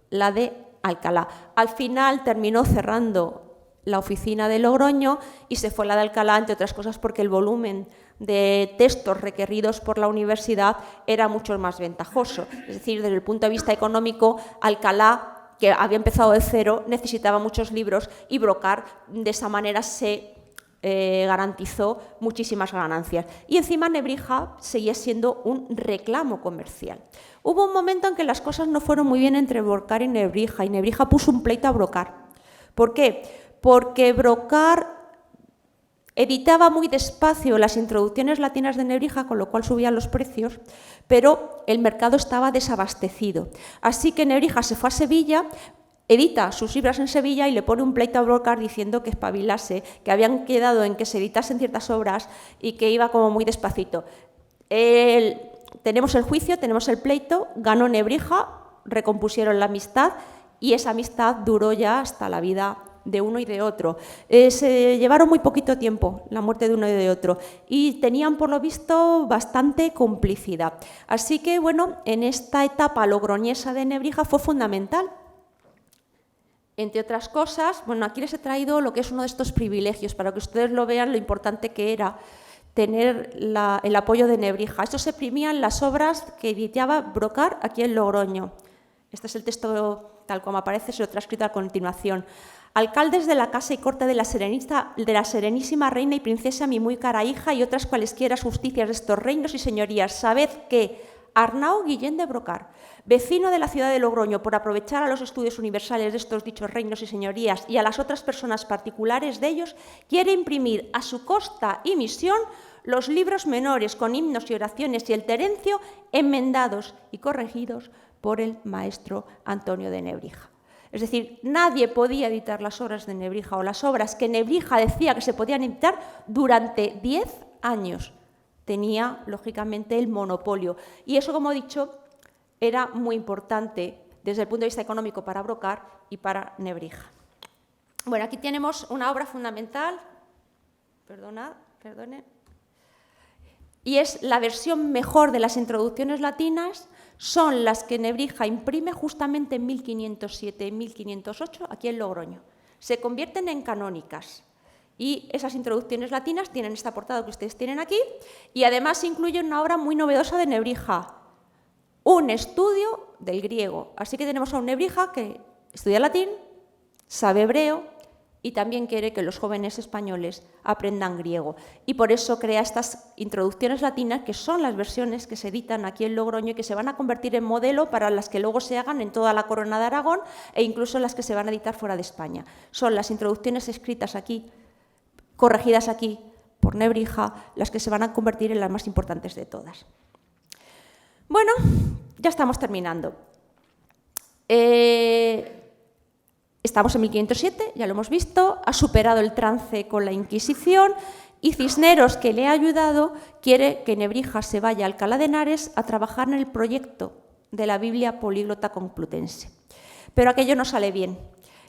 la de Alcalá. Al final terminó cerrando la oficina de Logroño y se fue a la de Alcalá, entre otras cosas porque el volumen de textos requeridos por la universidad era mucho más ventajoso. Es decir, desde el punto de vista económico, Alcalá, que había empezado de cero, necesitaba muchos libros y Brocar de esa manera se garantizó muchísimas ganancias. Y encima Nebrija seguía siendo un reclamo comercial. Hubo un momento en que las cosas no fueron muy bien entre Brocar y Nebrija puso un pleito a Brocar. ¿Por qué? Porque Brocar editaba muy despacio las introducciones latinas de Nebrija, con lo cual subían los precios, pero el mercado estaba desabastecido. Así que Nebrija se fue a Sevilla, edita sus libros en Sevilla y le pone un pleito a Brocar diciendo que espabilase, que habían quedado en que se editasen ciertas obras y que iba como muy despacito. Tenemos el juicio, tenemos el pleito, ganó Nebrija, recompusieron la amistad y esa amistad duró ya hasta la vida de uno y de otro. Se llevaron muy poquito tiempo la muerte de uno y de otro y tenían por lo visto bastante complicidad. Así que bueno, en esta etapa logroñesa de Nebrija fue fundamental. Entre otras cosas, bueno, aquí les he traído lo que es uno de estos privilegios para que ustedes lo vean lo importante que era tener el apoyo de Nebrija. Esto se imprimían las obras que editaba Brocar aquí en Logroño. Este es el texto tal como aparece, se lo he transcrito a continuación. Alcaldes de la casa y corte de la serenísima reina y princesa, mi muy cara hija, y otras cualesquiera justicias de estos reinos y señorías, sabed que Arnau Guillén de Brocar, vecino de la ciudad de Logroño, por aprovechar a los estudios universales de estos dichos reinos y señorías y a las otras personas particulares de ellos, quiere imprimir a su costa y misión los libros menores con himnos y oraciones y el Terencio enmendados y corregidos por el maestro Antonio de Nebrija. Es decir, nadie podía editar las obras de Nebrija o las obras que Nebrija decía que se podían editar durante 10 años. Tenía, lógicamente, el monopolio. Y eso, como he dicho, era muy importante desde el punto de vista económico para Brocar y para Nebrija. Bueno, aquí tenemos una obra fundamental. Perdone. y es la versión mejor de las introducciones latinas, son las que Nebrija imprime justamente en 1507 y 1508 aquí en Logroño. Se convierten en canónicas y esas introducciones latinas tienen esta portada que ustedes tienen aquí y además incluyen una obra muy novedosa de Nebrija, un estudio del griego. Así que tenemos a un Nebrija que estudia latín, sabe hebreo y también quiere que los jóvenes españoles aprendan griego. Y por eso crea estas introducciones latinas, que son las versiones que se editan aquí en Logroño y que se van a convertir en modelo para las que luego se hagan en toda la Corona de Aragón e incluso las que se van a editar fuera de España. Son las introducciones escritas aquí, corregidas aquí por Nebrija, las que se van a convertir en las más importantes de todas. Bueno, ya estamos terminando. Estamos en 1507, ya lo hemos visto, ha superado el trance con la Inquisición y Cisneros, que le ha ayudado, quiere que Nebrija se vaya a Alcalá de Henares a trabajar en el proyecto de la Biblia políglota complutense. Pero aquello no sale bien.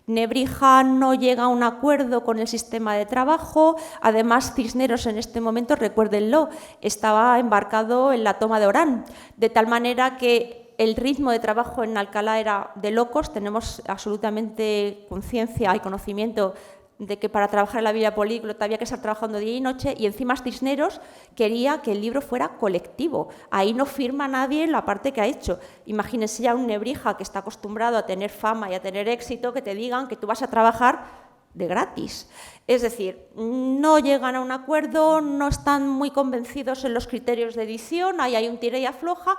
Nebrija no llega a un acuerdo con el sistema de trabajo, además Cisneros en este momento, recuérdenlo, estaba embarcado en la toma de Orán, de tal manera que el ritmo de trabajo en Alcalá era de locos, tenemos absolutamente conciencia y conocimiento de que para trabajar en la Biblia políglota había que estar trabajando día y noche, y encima Cisneros quería que el libro fuera colectivo. Ahí no firma nadie en la parte que ha hecho. Imagínense ya un Nebrija que está acostumbrado a tener fama y a tener éxito, que te digan que tú vas a trabajar de gratis. Es decir, no llegan a un acuerdo, no están muy convencidos en los criterios de edición, ahí hay un tira y afloja.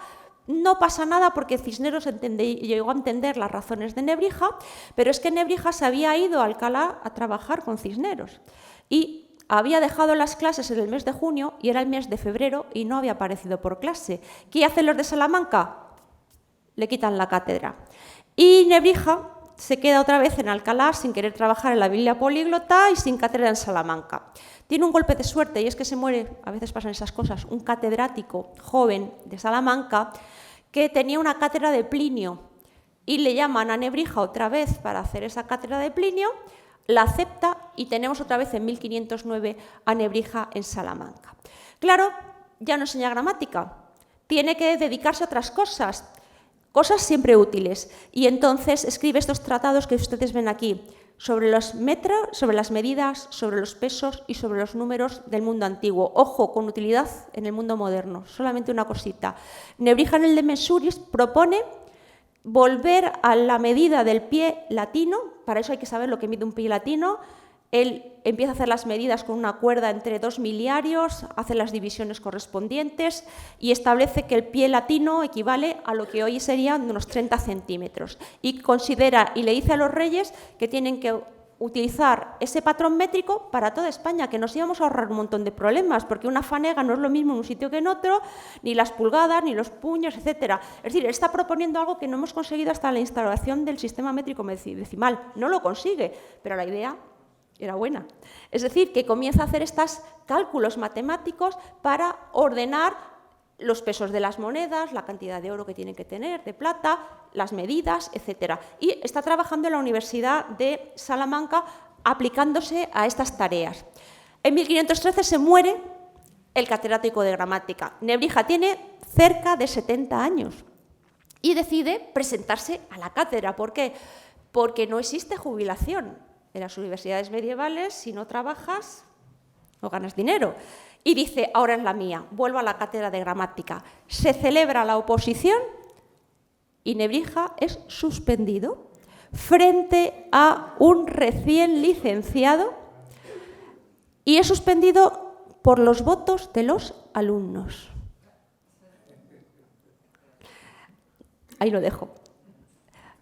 No pasa nada porque Cisneros llegó a entender las razones de Nebrija, pero es que Nebrija se había ido a Alcalá a trabajar con Cisneros y había dejado las clases en el mes de junio y era el mes de febrero y no había aparecido por clase. ¿Qué hacen los de Salamanca? Le quitan la cátedra. Y Nebrija se queda otra vez en Alcalá sin querer trabajar en la Biblia políglota y sin cátedra en Salamanca. Tiene un golpe de suerte y es que se muere, a veces pasan esas cosas, un catedrático joven de Salamanca que tenía una cátedra de Plinio y le llaman a Nebrija otra vez para hacer esa cátedra de Plinio, la acepta y tenemos otra vez en 1509 a Nebrija en Salamanca. Claro, ya no enseña gramática, tiene que dedicarse a otras cosas, cosas siempre útiles, y entonces escribe estos tratados que ustedes ven aquí, sobre los metros, sobre las medidas, sobre los pesos y sobre los números del mundo antiguo. Ojo, con utilidad en el mundo moderno. Solamente una cosita. Nebrija en el de Mesuris propone volver a la medida del pie latino. Para eso hay que saber lo que mide un pie latino. Él empieza a hacer las medidas con una cuerda entre 2 miliarios, hace las divisiones correspondientes y establece que el pie latino equivale a lo que hoy serían unos 30 centímetros. Y considera y le dice a los reyes que tienen que utilizar ese patrón métrico para toda España, que nos íbamos a ahorrar un montón de problemas, porque una fanega no es lo mismo en un sitio que en otro, ni las pulgadas, ni los puños, etc. Es decir, él está proponiendo algo que no hemos conseguido hasta la instauración del sistema métrico decimal. No lo consigue, pero la idea era buena. Es decir, que comienza a hacer estos cálculos matemáticos para ordenar los pesos de las monedas, la cantidad de oro que tienen que tener, de plata, las medidas, etc. Y está trabajando en la Universidad de Salamanca aplicándose a estas tareas. En 1513 se muere el catedrático de gramática. Nebrija tiene cerca de 70 años y decide presentarse a la cátedra. ¿Por qué? Porque no existe jubilación. En las universidades medievales, si no trabajas, no ganas dinero. Y dice, ahora es la mía, vuelvo a la cátedra de gramática. Se celebra la oposición y Nebrija es suspendido frente a un recién licenciado y es suspendido por los votos de los alumnos. Ahí lo dejo.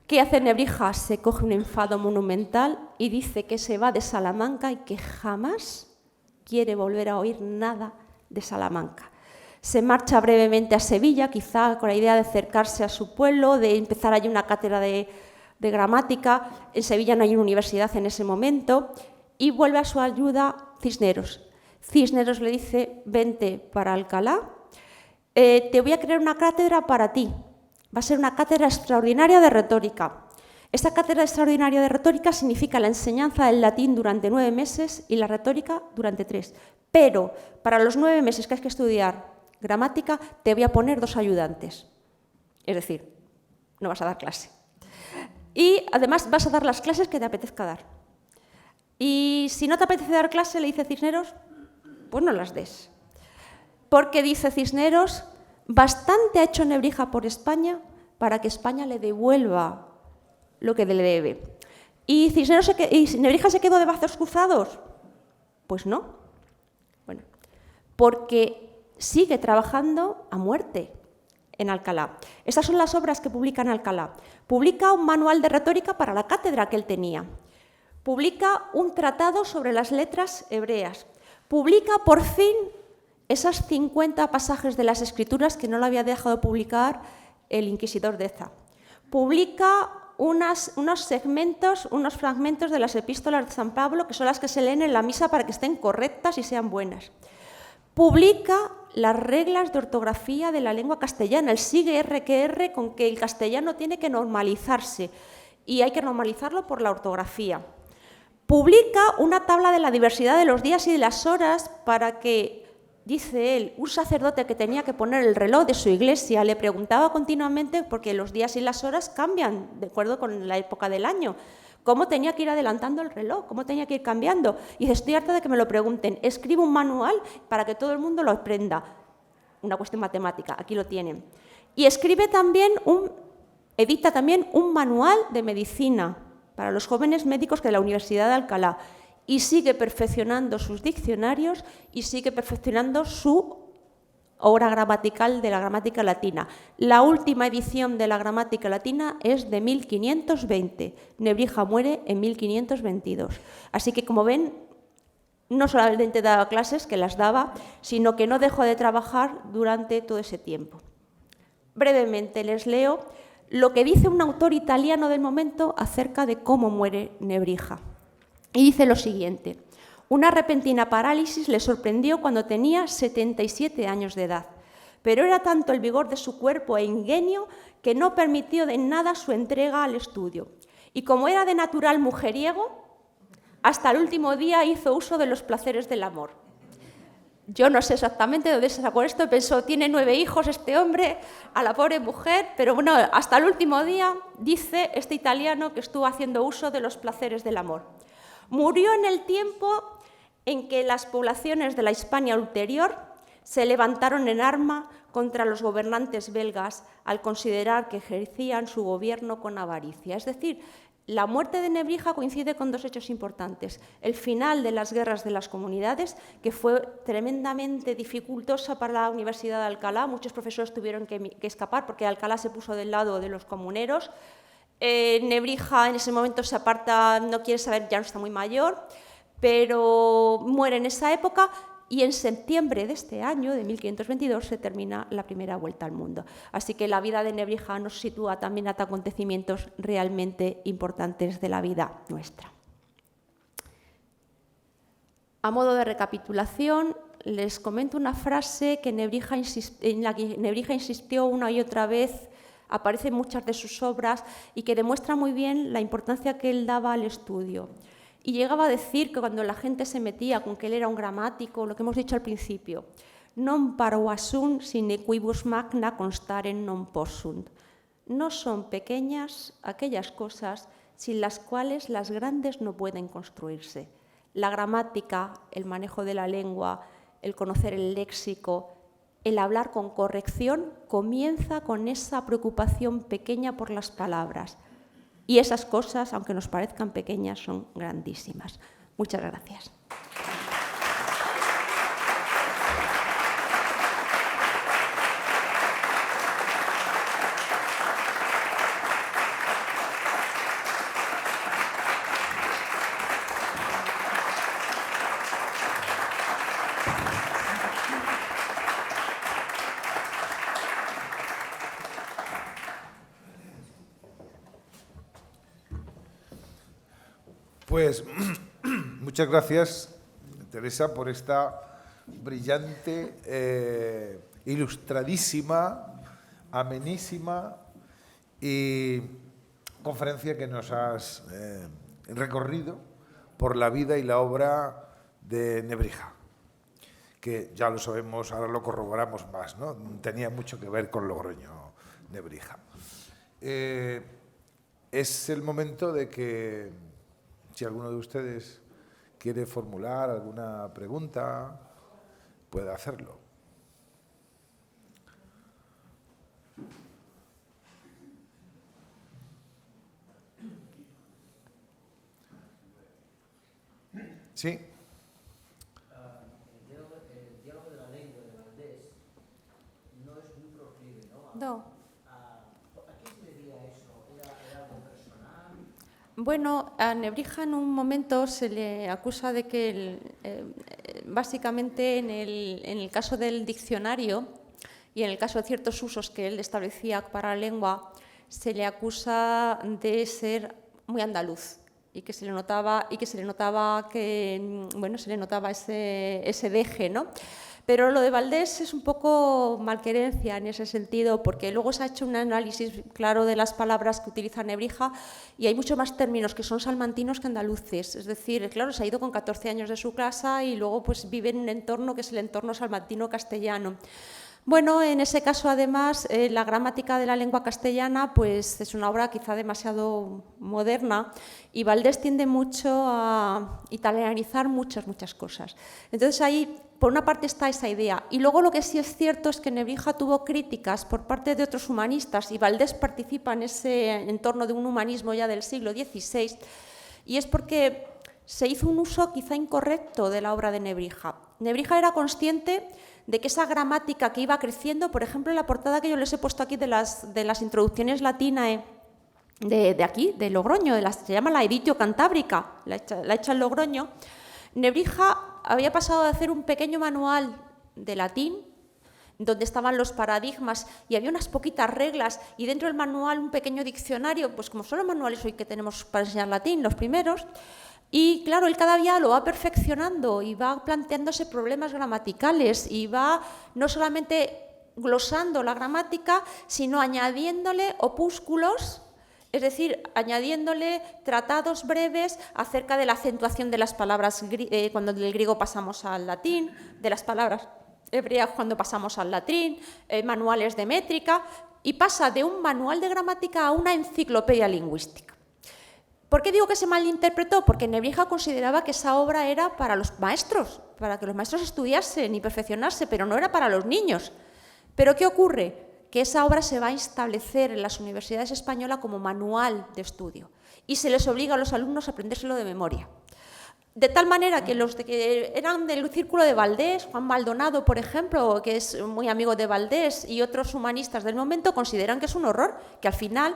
¿Qué hace Nebrija? Se coge un enfado monumental y dice que se va de Salamanca y que jamás quiere volver a oír nada de Salamanca. Se marcha brevemente a Sevilla, quizá con la idea de acercarse a su pueblo, de empezar allí una cátedra de gramática. En Sevilla no hay una universidad en ese momento y vuelve a su ayuda Cisneros. Cisneros le dice, vente para Alcalá, te voy a crear una cátedra para ti. Va a ser una cátedra extraordinaria de retórica. Esta cátedra extraordinaria de retórica significa la enseñanza del latín durante 9 meses y la retórica durante 3. Pero para los 9 meses que hay que estudiar gramática, te voy a poner 2 ayudantes. Es decir, no vas a dar clase. Y además vas a dar las clases que te apetezca dar. Y si no te apetece dar clase, le dice Cisneros, pues no las des. Porque dice Cisneros, bastante ha hecho Nebrija por España para que España le devuelva lo que le debe. ¿Y Nebrija se quedó de brazos cruzados? Pues no. Bueno, porque sigue trabajando a muerte en Alcalá. Estas son las obras que publica en Alcalá. Publica un manual de retórica para la cátedra que él tenía. Publica un tratado sobre las letras hebreas. Publica, por fin, esas 50 pasajes de las Escrituras que no lo había dejado publicar el inquisidor Deza. Publica unos fragmentos de las epístolas de San Pablo, que son las que se leen en la misa para que estén correctas y sean buenas. Publica las reglas de ortografía de la lengua castellana, el sigue R que R, con que el castellano tiene que normalizarse, y hay que normalizarlo por la ortografía. Publica una tabla de la diversidad de los días y de las horas para que, dice él, un sacerdote que tenía que poner el reloj de su iglesia le preguntaba continuamente, porque los días y las horas cambian de acuerdo con la época del año, cómo tenía que ir adelantando el reloj, cómo tenía que ir cambiando. Y dice, estoy harta de que me lo pregunten, escribo un manual para que todo el mundo lo aprenda. Una cuestión matemática, aquí lo tienen. Y escribe también edita también un manual de medicina para los jóvenes médicos de la Universidad de Alcalá. Y sigue perfeccionando sus diccionarios y sigue perfeccionando su obra gramatical de la gramática latina. La última edición de la gramática latina es de 1520. Nebrija muere en 1522. Así que, como ven, no solamente daba clases, que las daba, sino que no dejó de trabajar durante todo ese tiempo. Brevemente les leo lo que dice un autor italiano del momento acerca de cómo muere Nebrija. Y dice lo siguiente: una repentina parálisis le sorprendió cuando tenía 77 años de edad, pero era tanto el vigor de su cuerpo e ingenio que no permitió de nada su entrega al estudio. Y como era de natural mujeriego, hasta el último día hizo uso de los placeres del amor. Yo no sé exactamente de dónde se sacó esto, pensó, tiene 9 hijos este hombre, a la pobre mujer, pero bueno, hasta el último día dice este italiano que estuvo haciendo uso de los placeres del amor. Murió en el tiempo en que las poblaciones de la Hispania ulterior se levantaron en arma contra los gobernantes belgas al considerar que ejercían su gobierno con avaricia. Es decir, la muerte de Nebrija coincide con 2 hechos importantes. El final de las guerras de las comunidades, que fue tremendamente dificultosa para la Universidad de Alcalá. Muchos profesores tuvieron que escapar porque Alcalá se puso del lado de los comuneros. Nebrija en ese momento se aparta, no quiere saber, ya no está muy mayor, pero muere en esa época. Y en septiembre de este año, de 1522, se termina la primera vuelta al mundo. Así que la vida de Nebrija nos sitúa también ante acontecimientos realmente importantes de la vida nuestra. A modo de recapitulación, les comento una frase que en la que Nebrija insistió una y otra vez, aparece en muchas de sus obras y que demuestra muy bien la importancia que él daba al estudio. Y llegaba a decir que cuando la gente se metía con que él era un gramático, lo que hemos dicho al principio, non paroasunt sine quibus magna constare non possunt. No son pequeñas aquellas cosas sin las cuales las grandes no pueden construirse. La gramática, el manejo de la lengua, el conocer el léxico, el hablar con corrección, comienza con esa preocupación pequeña por las palabras. Y esas cosas, aunque nos parezcan pequeñas, son grandísimas. Muchas gracias. Pues muchas gracias, Teresa, por esta brillante, ilustradísima, amenísima y conferencia que nos has recorrido por la vida y la obra de Nebrija, que ya lo sabemos, ahora lo corroboramos más, ¿no? Tenía mucho que ver con Logroño, Nebrija. Es el momento de que, si alguno de ustedes quiere formular alguna pregunta, pueda hacerlo. Sí. El diálogo de la lengua de Valdés no es muy proclive, ¿no? No. ¿A qué se debía eso? ¿Era algo personal? Bueno, a Nebrija en un momento se le acusa de que, básicamente, en el caso del diccionario y en el caso de ciertos usos que él establecía para la lengua, se le acusa de ser muy andaluz y que se le notaba que, bueno, se le notaba ese deje, ¿no? Pero lo de Valdés es un poco malquerencia en ese sentido, porque luego se ha hecho un análisis claro de las palabras que utiliza Nebrija y hay muchos más términos que son salmantinos que andaluces. Es decir, claro, se ha ido con 14 años de su casa y luego pues vive en un entorno que es el entorno salmantino-castellano. Bueno, en ese caso, además, la gramática de la lengua castellana pues, es una obra quizá demasiado moderna y Valdés tiende mucho a italianizar muchas cosas. Entonces, ahí, por una parte, está esa idea. Y luego lo que sí es cierto es que Nebrija tuvo críticas por parte de otros humanistas y Valdés participa en ese entorno de un humanismo ya del siglo XVI, y es porque se hizo un uso quizá incorrecto de la obra de Nebrija. Nebrija era consciente de que esa gramática que iba creciendo, por ejemplo, en la portada que yo les he puesto aquí de las introducciones latinae de aquí, de Logroño, se llama la Editio Cantábrica, la hecha en Logroño, Nebrija había pasado de hacer un pequeño manual de latín, donde estaban los paradigmas y había unas poquitas reglas, y dentro del manual un pequeño diccionario, pues como son los manuales hoy que tenemos para enseñar latín, los primeros. Y claro, él cada día lo va perfeccionando y va planteándose problemas gramaticales y va no solamente glosando la gramática, sino añadiéndole opúsculos, es decir, añadiéndole tratados breves acerca de la acentuación de las palabras cuando del griego pasamos al latín, de las palabras hebreas cuando pasamos al latín, manuales de métrica, y pasa de un manual de gramática a una enciclopedia lingüística. ¿Por qué digo que se malinterpretó? Porque Nebrija consideraba que esa obra era para los maestros, para que los maestros estudiasen y perfeccionarse, pero no era para los niños. ¿Pero qué ocurre? Que esa obra se va a establecer en las universidades españolas como manual de estudio y se les obliga a los alumnos a aprendérselo de memoria. De tal manera que los que eran del círculo de Valdés, Juan Maldonado, por ejemplo, que es muy amigo de Valdés, y otros humanistas del momento, consideran que es un horror, que al final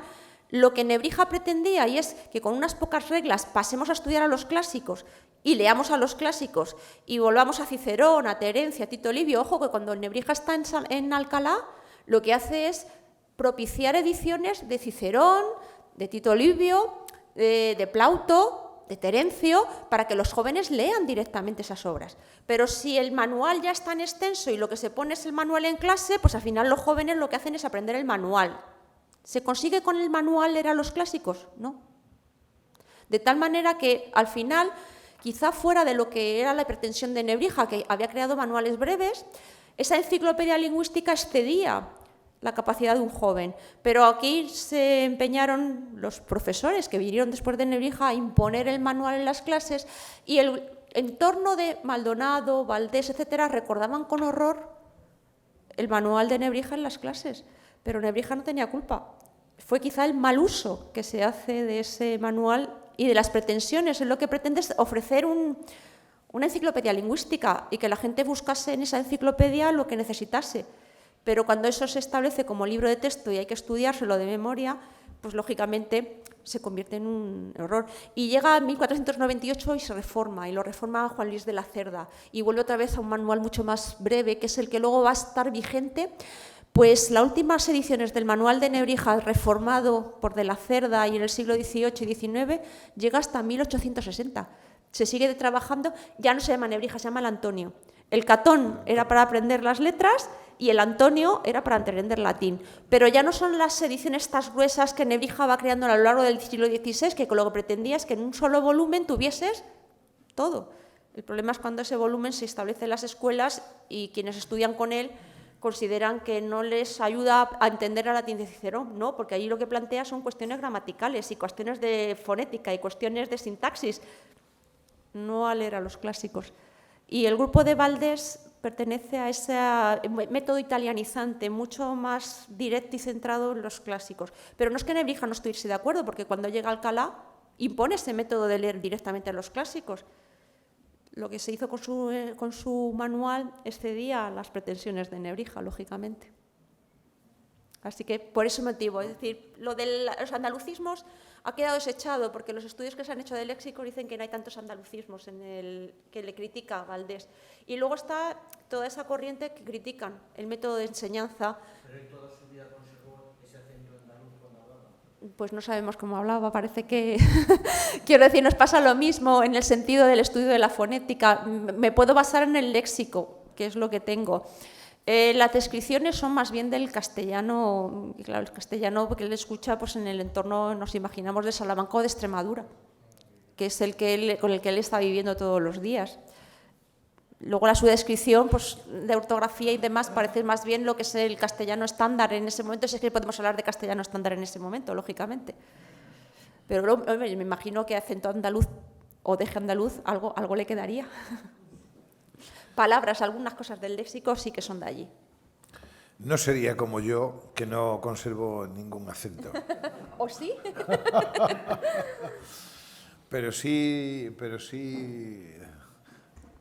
lo que Nebrija pretendía, y es que con unas pocas reglas pasemos a estudiar a los clásicos y leamos a los clásicos y volvamos a Cicerón, a Terencio, a Tito Livio. Ojo que cuando Nebrija está en Alcalá, lo que hace es propiciar ediciones de Cicerón, de Tito Livio, de Plauto, de Terencio, para que los jóvenes lean directamente esas obras. Pero si el manual ya es tan extenso y lo que se pone es el manual en clase, pues al final los jóvenes lo que hacen es aprender el manual. ¿Se consigue con el manual leer a los clásicos? No. De tal manera que, al final, quizá fuera de lo que era la pretensión de Nebrija, que había creado manuales breves, esa enciclopedia lingüística excedía la capacidad de un joven. Pero aquí se empeñaron los profesores que vinieron después de Nebrija a imponer el manual en las clases, y el entorno de Maldonado, Valdés, etcétera, recordaban con horror el manual de Nebrija en las clases. Pero Nebrija no tenía culpa. Fue quizá el mal uso que se hace de ese manual y de las pretensiones. Lo que pretende es ofrecer una enciclopedia lingüística y que la gente buscase en esa enciclopedia lo que necesitase. Pero cuando eso se establece como libro de texto y hay que estudiárselo de memoria, pues lógicamente se convierte en un error. Y llega a 1498 y se reforma, y lo reforma Juan Luis de la Cerda, y vuelve otra vez a un manual mucho más breve, que es el que luego va a estar vigente. Pues las últimas ediciones del manual de Nebrija, reformado por de la Cerda y en el siglo XVIII y XIX, llega hasta 1860. Se sigue trabajando, ya no se llama Nebrija, se llama el Antonio. El Catón era para aprender las letras y el Antonio era para aprender latín. Pero ya no son las ediciones estas gruesas que Nebrija va creando a lo largo del siglo XVI, que lo que pretendía es que en un solo volumen tuvieses todo. El problema es cuando ese volumen se establece en las escuelas y quienes estudian con él consideran que no les ayuda a entender al latín de Cicerón, no, porque allí lo que plantea son cuestiones gramaticales y cuestiones de fonética y cuestiones de sintaxis, no a leer a los clásicos. Y el grupo de Valdés pertenece a ese método italianizante, mucho más directo y centrado en los clásicos. Pero no es que Nebrija no estuviese de acuerdo, porque cuando llega Alcalá impone ese método de leer directamente a los clásicos. Lo que se hizo con su manual excedía las pretensiones de Nebrija, lógicamente. Así que por ese motivo, es decir, lo de los andalucismos ha quedado desechado, porque los estudios que se han hecho de léxico dicen que no hay tantos andalucismos que le critica a Valdés. Y luego está toda esa corriente que critican el método de enseñanza. Pero él toda su vida conservó ese acento andaluz cuando hablaba. Pues no sabemos cómo hablaba, parece que, quiero decir, nos pasa lo mismo en el sentido del estudio de la fonética. Me puedo basar en el léxico, que es lo que tengo. Las descripciones son más bien del castellano, y claro, el castellano porque él escucha pues, en el entorno, nos imaginamos, de Salamanca o de Extremadura, que es con el que él está viviendo todos los días. Luego su descripción pues, de ortografía y demás parece más bien lo que es el castellano estándar en ese momento, si es que podemos hablar de castellano estándar en ese momento, lógicamente. Pero me imagino que acento andaluz o deje andaluz algo le quedaría. Palabras, algunas cosas del léxico sí que son de allí. No sería como yo, que no conservo ningún acento. ¿O sí? Pero sí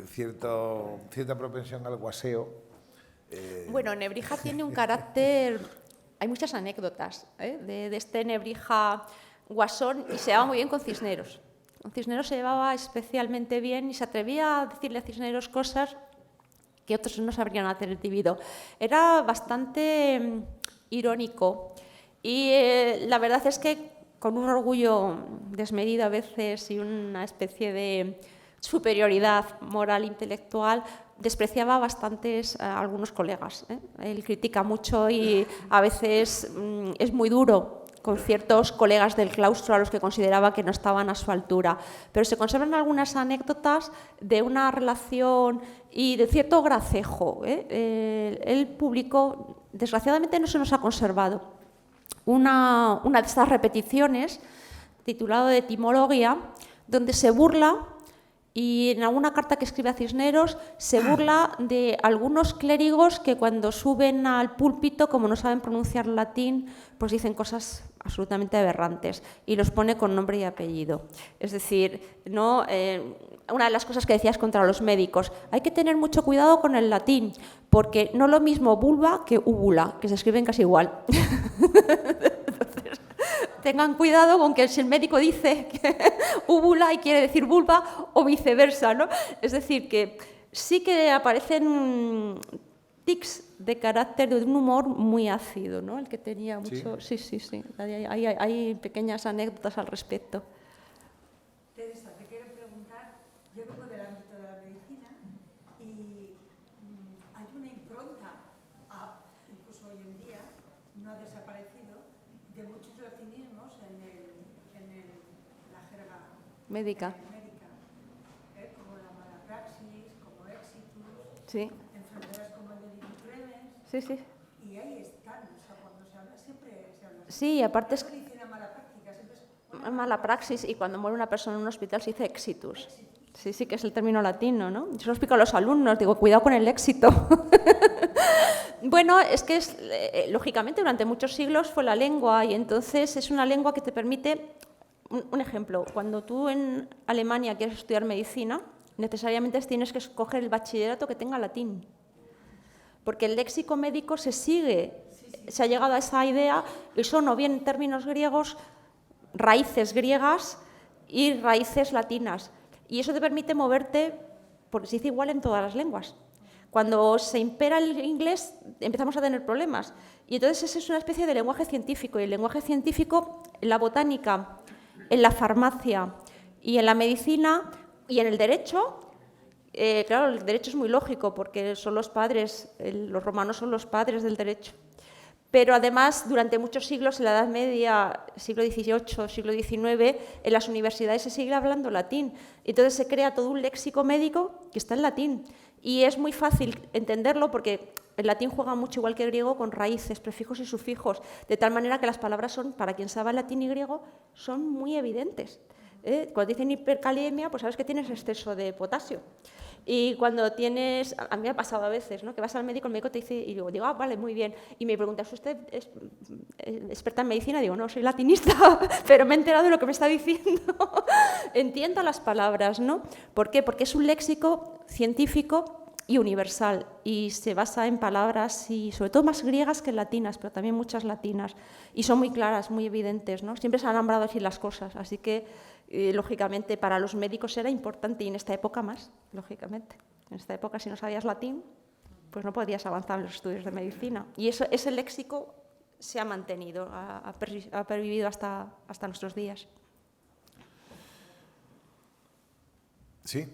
cierta propensión al guaseo. Bueno, Nebrija tiene un carácter... Hay muchas anécdotas de este Nebrija guasón y se llevaba muy bien con Cisneros. Con Cisneros se llevaba especialmente bien y se atrevía a decirle a Cisneros cosas que otros no se habrían atrevido. Era bastante irónico y la verdad es que con un orgullo desmedido a veces y una especie de superioridad moral intelectual despreciaba bastantes a algunos colegas. Él critica mucho y a veces es muy duro con ciertos colegas del claustro a los que consideraba que no estaban a su altura. Pero se conservan algunas anécdotas de una relación y de cierto gracejo. Él publicó, desgraciadamente no se nos ha conservado, una de estas repeticiones, titulado de Etimología, donde se burla, y en alguna carta que escribe a Cisneros, se burla de algunos clérigos que cuando suben al púlpito, como no saben pronunciar latín, pues dicen cosas absolutamente aberrantes y los pone con nombre y apellido. Es decir, ¿no? Una de las cosas que decías contra los médicos, hay que tener mucho cuidado con el latín, porque no lo mismo vulva que úvula, que se escriben casi igual. Entonces, tengan cuidado con que si el médico dice que úvula y quiere decir vulva o viceversa, ¿no? Es decir, que sí que aparecen tics de carácter de un humor muy ácido, ¿no? El que tenía mucho... Sí. Hay pequeñas anécdotas al respecto. Teresa, te quiero preguntar, yo vengo del ámbito de la medicina y hay una impronta, incluso hoy en día, no ha desaparecido, de muchos latinismos en la jerga Médica. Como la mala praxis, como exitus, Sí. enfermedades como el delirium tremens, Sí. y ahí están, o sea, cuando se habla siempre se habla así. Sí, aparte es No se dice mala práctica, siempre es mala praxis y cuando muere una persona en un hospital se dice exitus. Sí, que es el término latino, ¿no? Yo lo explico a los alumnos, digo, cuidado con el éxito. Bueno, es que lógicamente durante muchos siglos fue la lengua y entonces es una lengua que te permite, un ejemplo, cuando tú en Alemania quieres estudiar medicina, necesariamente tienes que escoger el bachillerato que tenga latín, porque el léxico médico se ha llegado a esa idea y son o bien términos griegos, raíces griegas y raíces latinas. Y eso te permite moverte, porque se dice igual en todas las lenguas. Cuando se impera el inglés empezamos a tener problemas. Y entonces esa es una especie de lenguaje científico. Y el lenguaje científico en la botánica, en la farmacia y en la medicina y en el derecho, claro, el derecho es muy lógico porque son los padres, los romanos son los padres del derecho. Pero además, durante muchos siglos, en la Edad Media, siglo XVIII, siglo XIX, en las universidades se sigue hablando latín. Entonces se crea todo un léxico médico que está en latín. Y es muy fácil entenderlo porque el latín juega mucho, igual que el griego, con raíces, prefijos y sufijos, de tal manera que las palabras son, para quien sabe latín y griego, son muy evidentes. Cuando dicen hipercalemia, pues sabes que tienes exceso de potasio. Y cuando tienes, a mí me ha pasado a veces, ¿no?, que vas al médico, el médico te dice, y digo, vale, muy bien. Y me preguntas, ¿usted es experta en medicina? Digo, no, soy latinista, pero me he enterado de lo que me está diciendo. Entiendo las palabras, ¿no? ¿Por qué? Porque es un léxico científico y universal, y se basa en palabras, y sobre todo más griegas que latinas, pero también muchas latinas, y son muy claras, muy evidentes, ¿no? Siempre se han nombrado así las cosas, así que, lógicamente, para los médicos era importante, y en esta época más, lógicamente. En esta época, si no sabías latín, pues no podías avanzar en los estudios de medicina. Y ese léxico se ha mantenido, ha pervivido hasta nuestros días. Sí.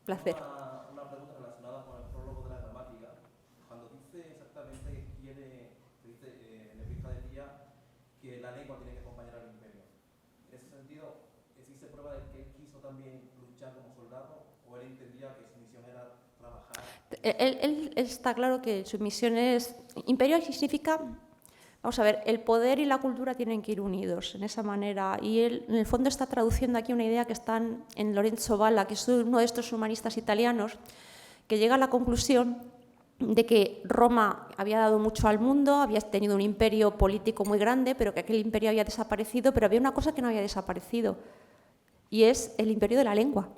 Placer. Una pregunta relacionada con el prólogo de la gramática. Cuando dice exactamente que quiere, dice Nebrija decía que la lengua tiene que acompañar al imperio. En ese sentido, ¿existe prueba de que él quiso también luchar como soldado o él entendía que su misión era trabajar? Él está claro que su misión es... Imperio significa... Vamos a ver, el poder y la cultura tienen que ir unidos en esa manera, y él en el fondo está traduciendo aquí una idea que está en Lorenzo Valla, que es uno de estos humanistas italianos, que llega a la conclusión de que Roma había dado mucho al mundo, había tenido un imperio político muy grande, pero que aquel imperio había desaparecido, pero había una cosa que no había desaparecido, y es el imperio de la lengua.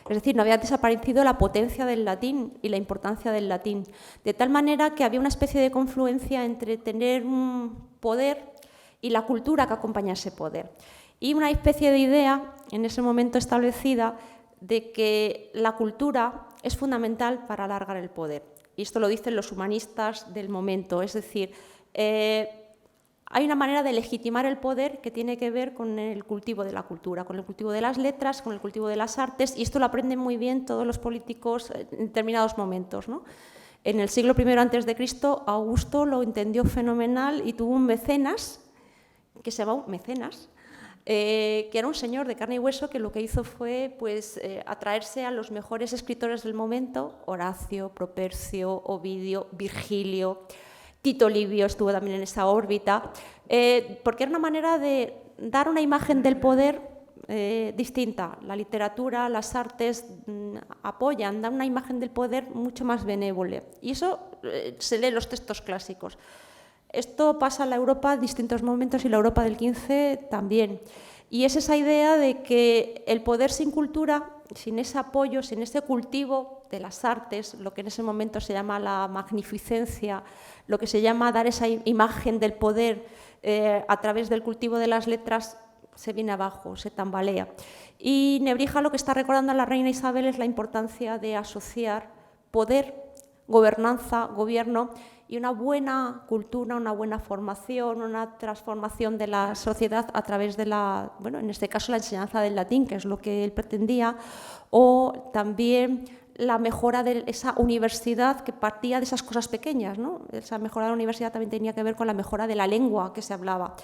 Es decir, no había desaparecido la potencia del latín y la importancia del latín, de tal manera que había una especie de confluencia entre tener un poder y la cultura que acompaña ese poder. Y una especie de idea, en ese momento establecida, de que la cultura es fundamental para alargar el poder. Y esto lo dicen los humanistas del momento, es decir, hay una manera de legitimar el poder que tiene que ver con el cultivo de la cultura, con el cultivo de las letras, con el cultivo de las artes, y esto lo aprenden muy bien todos los políticos en determinados momentos, ¿no? En el siglo I a.C., Augusto lo entendió fenomenal y tuvo un mecenas, que se llamaba Mecenas, que era un señor de carne y hueso que lo que hizo fue pues, atraerse a los mejores escritores del momento, Horacio, Propercio, Ovidio, Virgilio, Tito Livio estuvo también en esa órbita, porque era una manera de dar una imagen del poder distinta. La literatura, las artes apoyan, dan una imagen del poder mucho más benévola. Y eso se lee en los textos clásicos. Esto pasa en la Europa en distintos momentos y la Europa del XV también. Y es esa idea de que el poder sin cultura, sin ese apoyo, sin ese cultivo de las artes, lo que en ese momento se llama la magnificencia, lo que se llama dar esa imagen del poder a través del cultivo de las letras, se viene abajo, se tambalea. Y Nebrija lo que está recordando a la reina Isabel es la importancia de asociar poder, gobernanza, gobierno y una buena cultura, una buena formación, una transformación de la sociedad a través de la, bueno, en este caso la enseñanza del latín, que es lo que él pretendía, o también la mejora de esa universidad que partía de esas cosas pequeñas, ¿no? Esa mejora de la universidad también tenía que ver con la mejora de la lengua que se hablaba.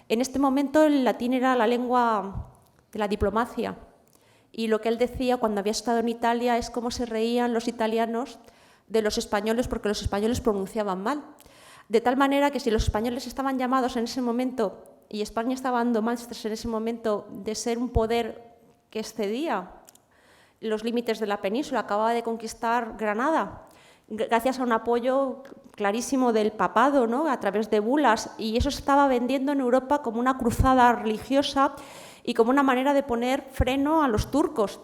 En este momento el latín era la lengua de la diplomacia, y lo que él decía cuando había estado en Italia es cómo se reían los italianos de los españoles porque los españoles pronunciaban mal. De tal manera que si los españoles estaban llamados en ese momento y España estaba dando muestras en ese momento de ser un poder que excedía los límites de la península, acababa de conquistar Granada, gracias a un apoyo clarísimo del papado, ¿no?, a través de bulas, y eso se estaba vendiendo en Europa como una cruzada religiosa y como una manera de poner freno a los turcos.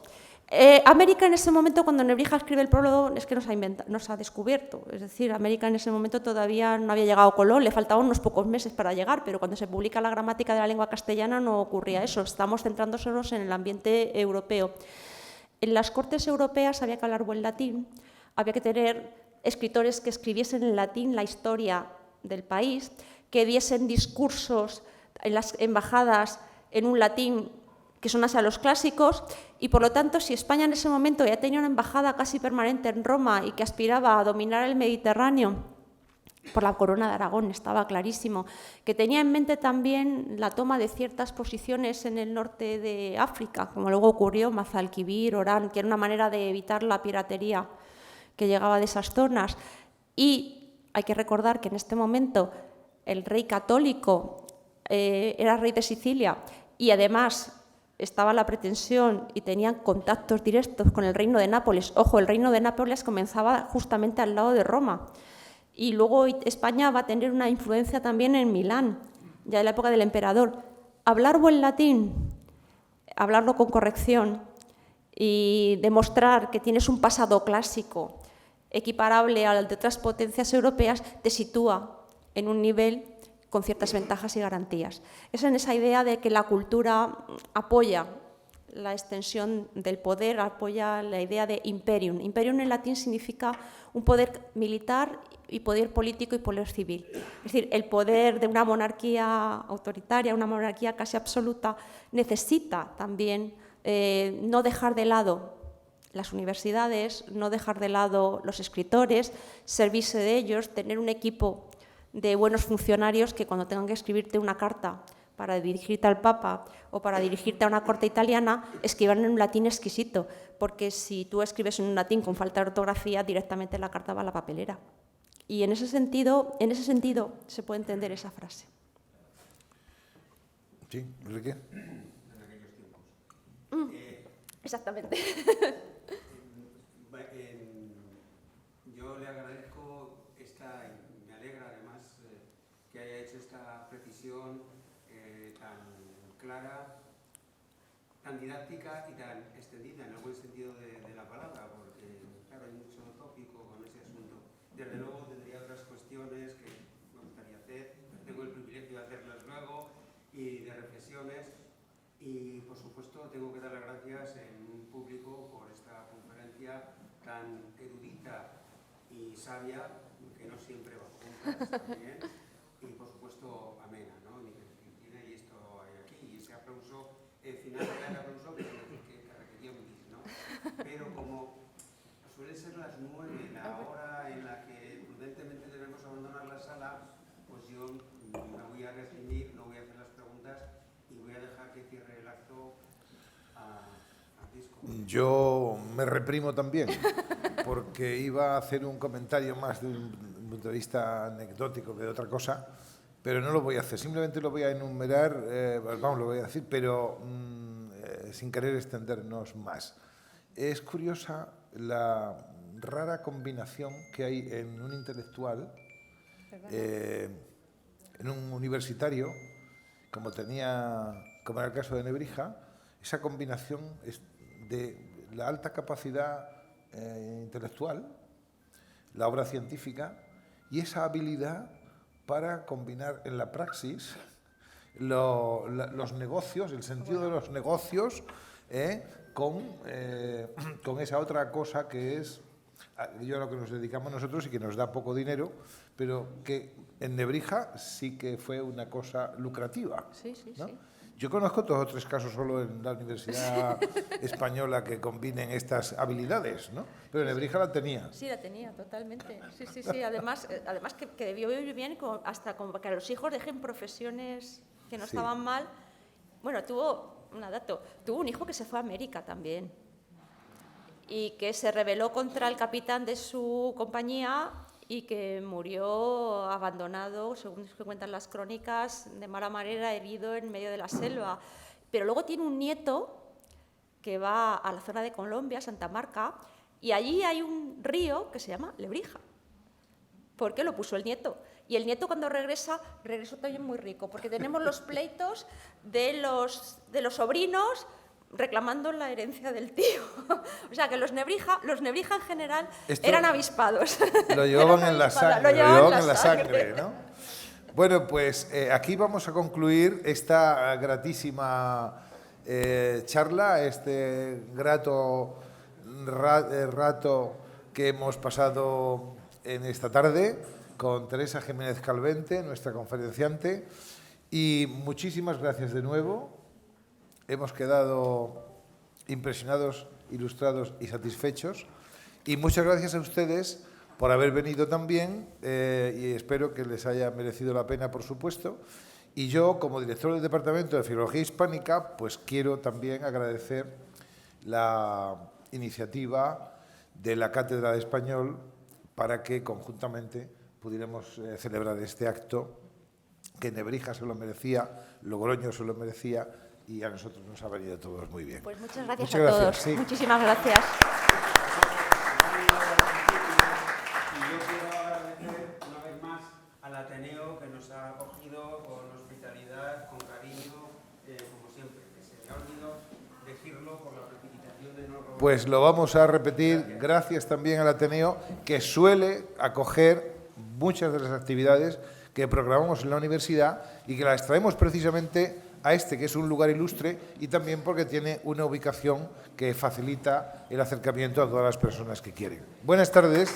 América en ese momento, cuando Nebrija escribe el prólogo, es que nos ha descubierto. Es decir, América en ese momento todavía no había llegado Colón, le faltaban unos pocos meses para llegar, pero cuando se publica la gramática de la lengua castellana no ocurría eso, estamos centrándonos en el ambiente europeo. En las cortes europeas había que hablar buen latín, había que tener escritores que escribiesen en latín la historia del país, que diesen discursos en las embajadas en un latín que son hacia los clásicos, y por lo tanto, si España en ese momento ya tenía una embajada casi permanente en Roma y que aspiraba a dominar el Mediterráneo por la corona de Aragón, estaba clarísimo, que tenía en mente también la toma de ciertas posiciones en el norte de África, como luego ocurrió en Mazalquivir, Orán, que era una manera de evitar la piratería que llegaba de esas zonas. Y hay que recordar que en este momento el rey católico era rey de Sicilia y además estaba la pretensión y tenían contactos directos con el reino de Nápoles. Ojo, el reino de Nápoles comenzaba justamente al lado de Roma. Y luego España va a tener una influencia también en Milán, ya en la época del emperador. Hablar buen latín, hablarlo con corrección y demostrar que tienes un pasado clásico equiparable al de otras potencias europeas, te sitúa en un nivel con ciertas ventajas y garantías. Es en esa idea de que la cultura apoya la extensión del poder, apoya la idea de imperium. Imperium en latín significa un poder militar y poder político y poder civil. Es decir, el poder de una monarquía autoritaria, una monarquía casi absoluta, necesita también no dejar de lado las universidades, no dejar de lado los escritores, servirse de ellos, tener un equipo de buenos funcionarios que cuando tengan que escribirte una carta para dirigirte al Papa o para dirigirte a una corte italiana, escriban en un latín exquisito, porque si tú escribes en un latín con falta de ortografía, directamente la carta va a la papelera. Y en ese sentido se puede entender esa frase. Sí, Enrique. En aquellos tiempos. Exactamente. Yo le agradezco me alegra además que haya hecho esta precisión tan clara, tan didáctica y tan extendida en el buen sentido de la palabra, porque claro, hay mucho tópico con ese asunto. Desde luego tendría otras cuestiones que me gustaría hacer, tengo el privilegio de hacerlas luego y de reflexiones, y por supuesto tengo que dar las gracias en público por esta conferencia tan erudita y sabia, que no siempre va juntas también, y por supuesto amena, ¿no? Y esto hay aquí, y ese aplauso, final era el aplauso que requería un bis, ¿no? Pero como suelen ser las 9, la hora en la que prudentemente debemos abandonar la sala, pues yo me voy a reprimir, no voy a hacer las preguntas y voy a dejar que cierre el acto a Francisco. Yo me reprimo también, porque iba a hacer un comentario más de un punto de vista anecdótico que de otra cosa, pero no lo voy a hacer, simplemente lo voy a enumerar, lo voy a decir, pero sin querer extendernos más. Es curiosa la rara combinación que hay en un intelectual, en un universitario, como era el caso de Nebrija, esa combinación de la alta capacidad intelectual, la obra científica y esa habilidad para combinar en la praxis los negocios, el sentido de los negocios, con esa otra cosa que es a lo que nos dedicamos nosotros y que nos da poco dinero, pero que en Nebrija sí que fue una cosa lucrativa. Sí, sí, ¿no? sí. Yo conozco 2 o 3 casos solo en la Universidad Española que combinen estas habilidades, ¿no? Pero Nebrija la tenía. Sí, la tenía, totalmente. Sí, sí, sí. Además que debió vivir bien hasta como que los hijos dejen profesiones que no estaban mal. Bueno, tuvo un hijo que se fue a América también y que se rebeló contra el capitán de su compañía y que murió abandonado, según se cuentan las crónicas, de mala manera, herido en medio de la selva. Pero luego tiene un nieto que va a la zona de Colombia, Santa Marta, y allí hay un río que se llama Lebrija, porque lo puso el nieto. Y el nieto cuando regresó también muy rico, porque tenemos los pleitos de los sobrinos reclamando la herencia del tío. O sea que los Nebrija en general eran avispados. Lo llevaban en la sangre, ¿no? Bueno, pues aquí vamos a concluir esta gratísima charla, este grato rato que hemos pasado en esta tarde con Teresa Jiménez Calvente, nuestra conferenciante, y muchísimas gracias de nuevo. hemos quedado impresionados, ilustrados y satisfechos. Y muchas gracias a ustedes por haber venido también, y espero que les haya merecido la pena, por supuesto. Y yo, como director del Departamento de Filología Hispánica, pues quiero también agradecer la iniciativa de la Cátedra de Español para que conjuntamente pudiéramos celebrar este acto que Nebrija se lo merecía, Logroño se lo merecía y a nosotros nos ha venido a todos muy bien. Pues muchas gracias Muchas a gracias, todos. sí. Muchísimas gracias. Y yo quiero agradecer una vez más al Ateneo que nos ha acogido con hospitalidad, con cariño, como siempre. Que se me ha olvidado decirlo por la precipitación de no... Pues lo vamos a repetir, gracias también al Ateneo, que suele acoger muchas de las actividades que programamos en la universidad y que las traemos precisamente a este, que es un lugar ilustre, y también porque tiene una ubicación que facilita el acercamiento a todas las personas que quieren. Buenas tardes.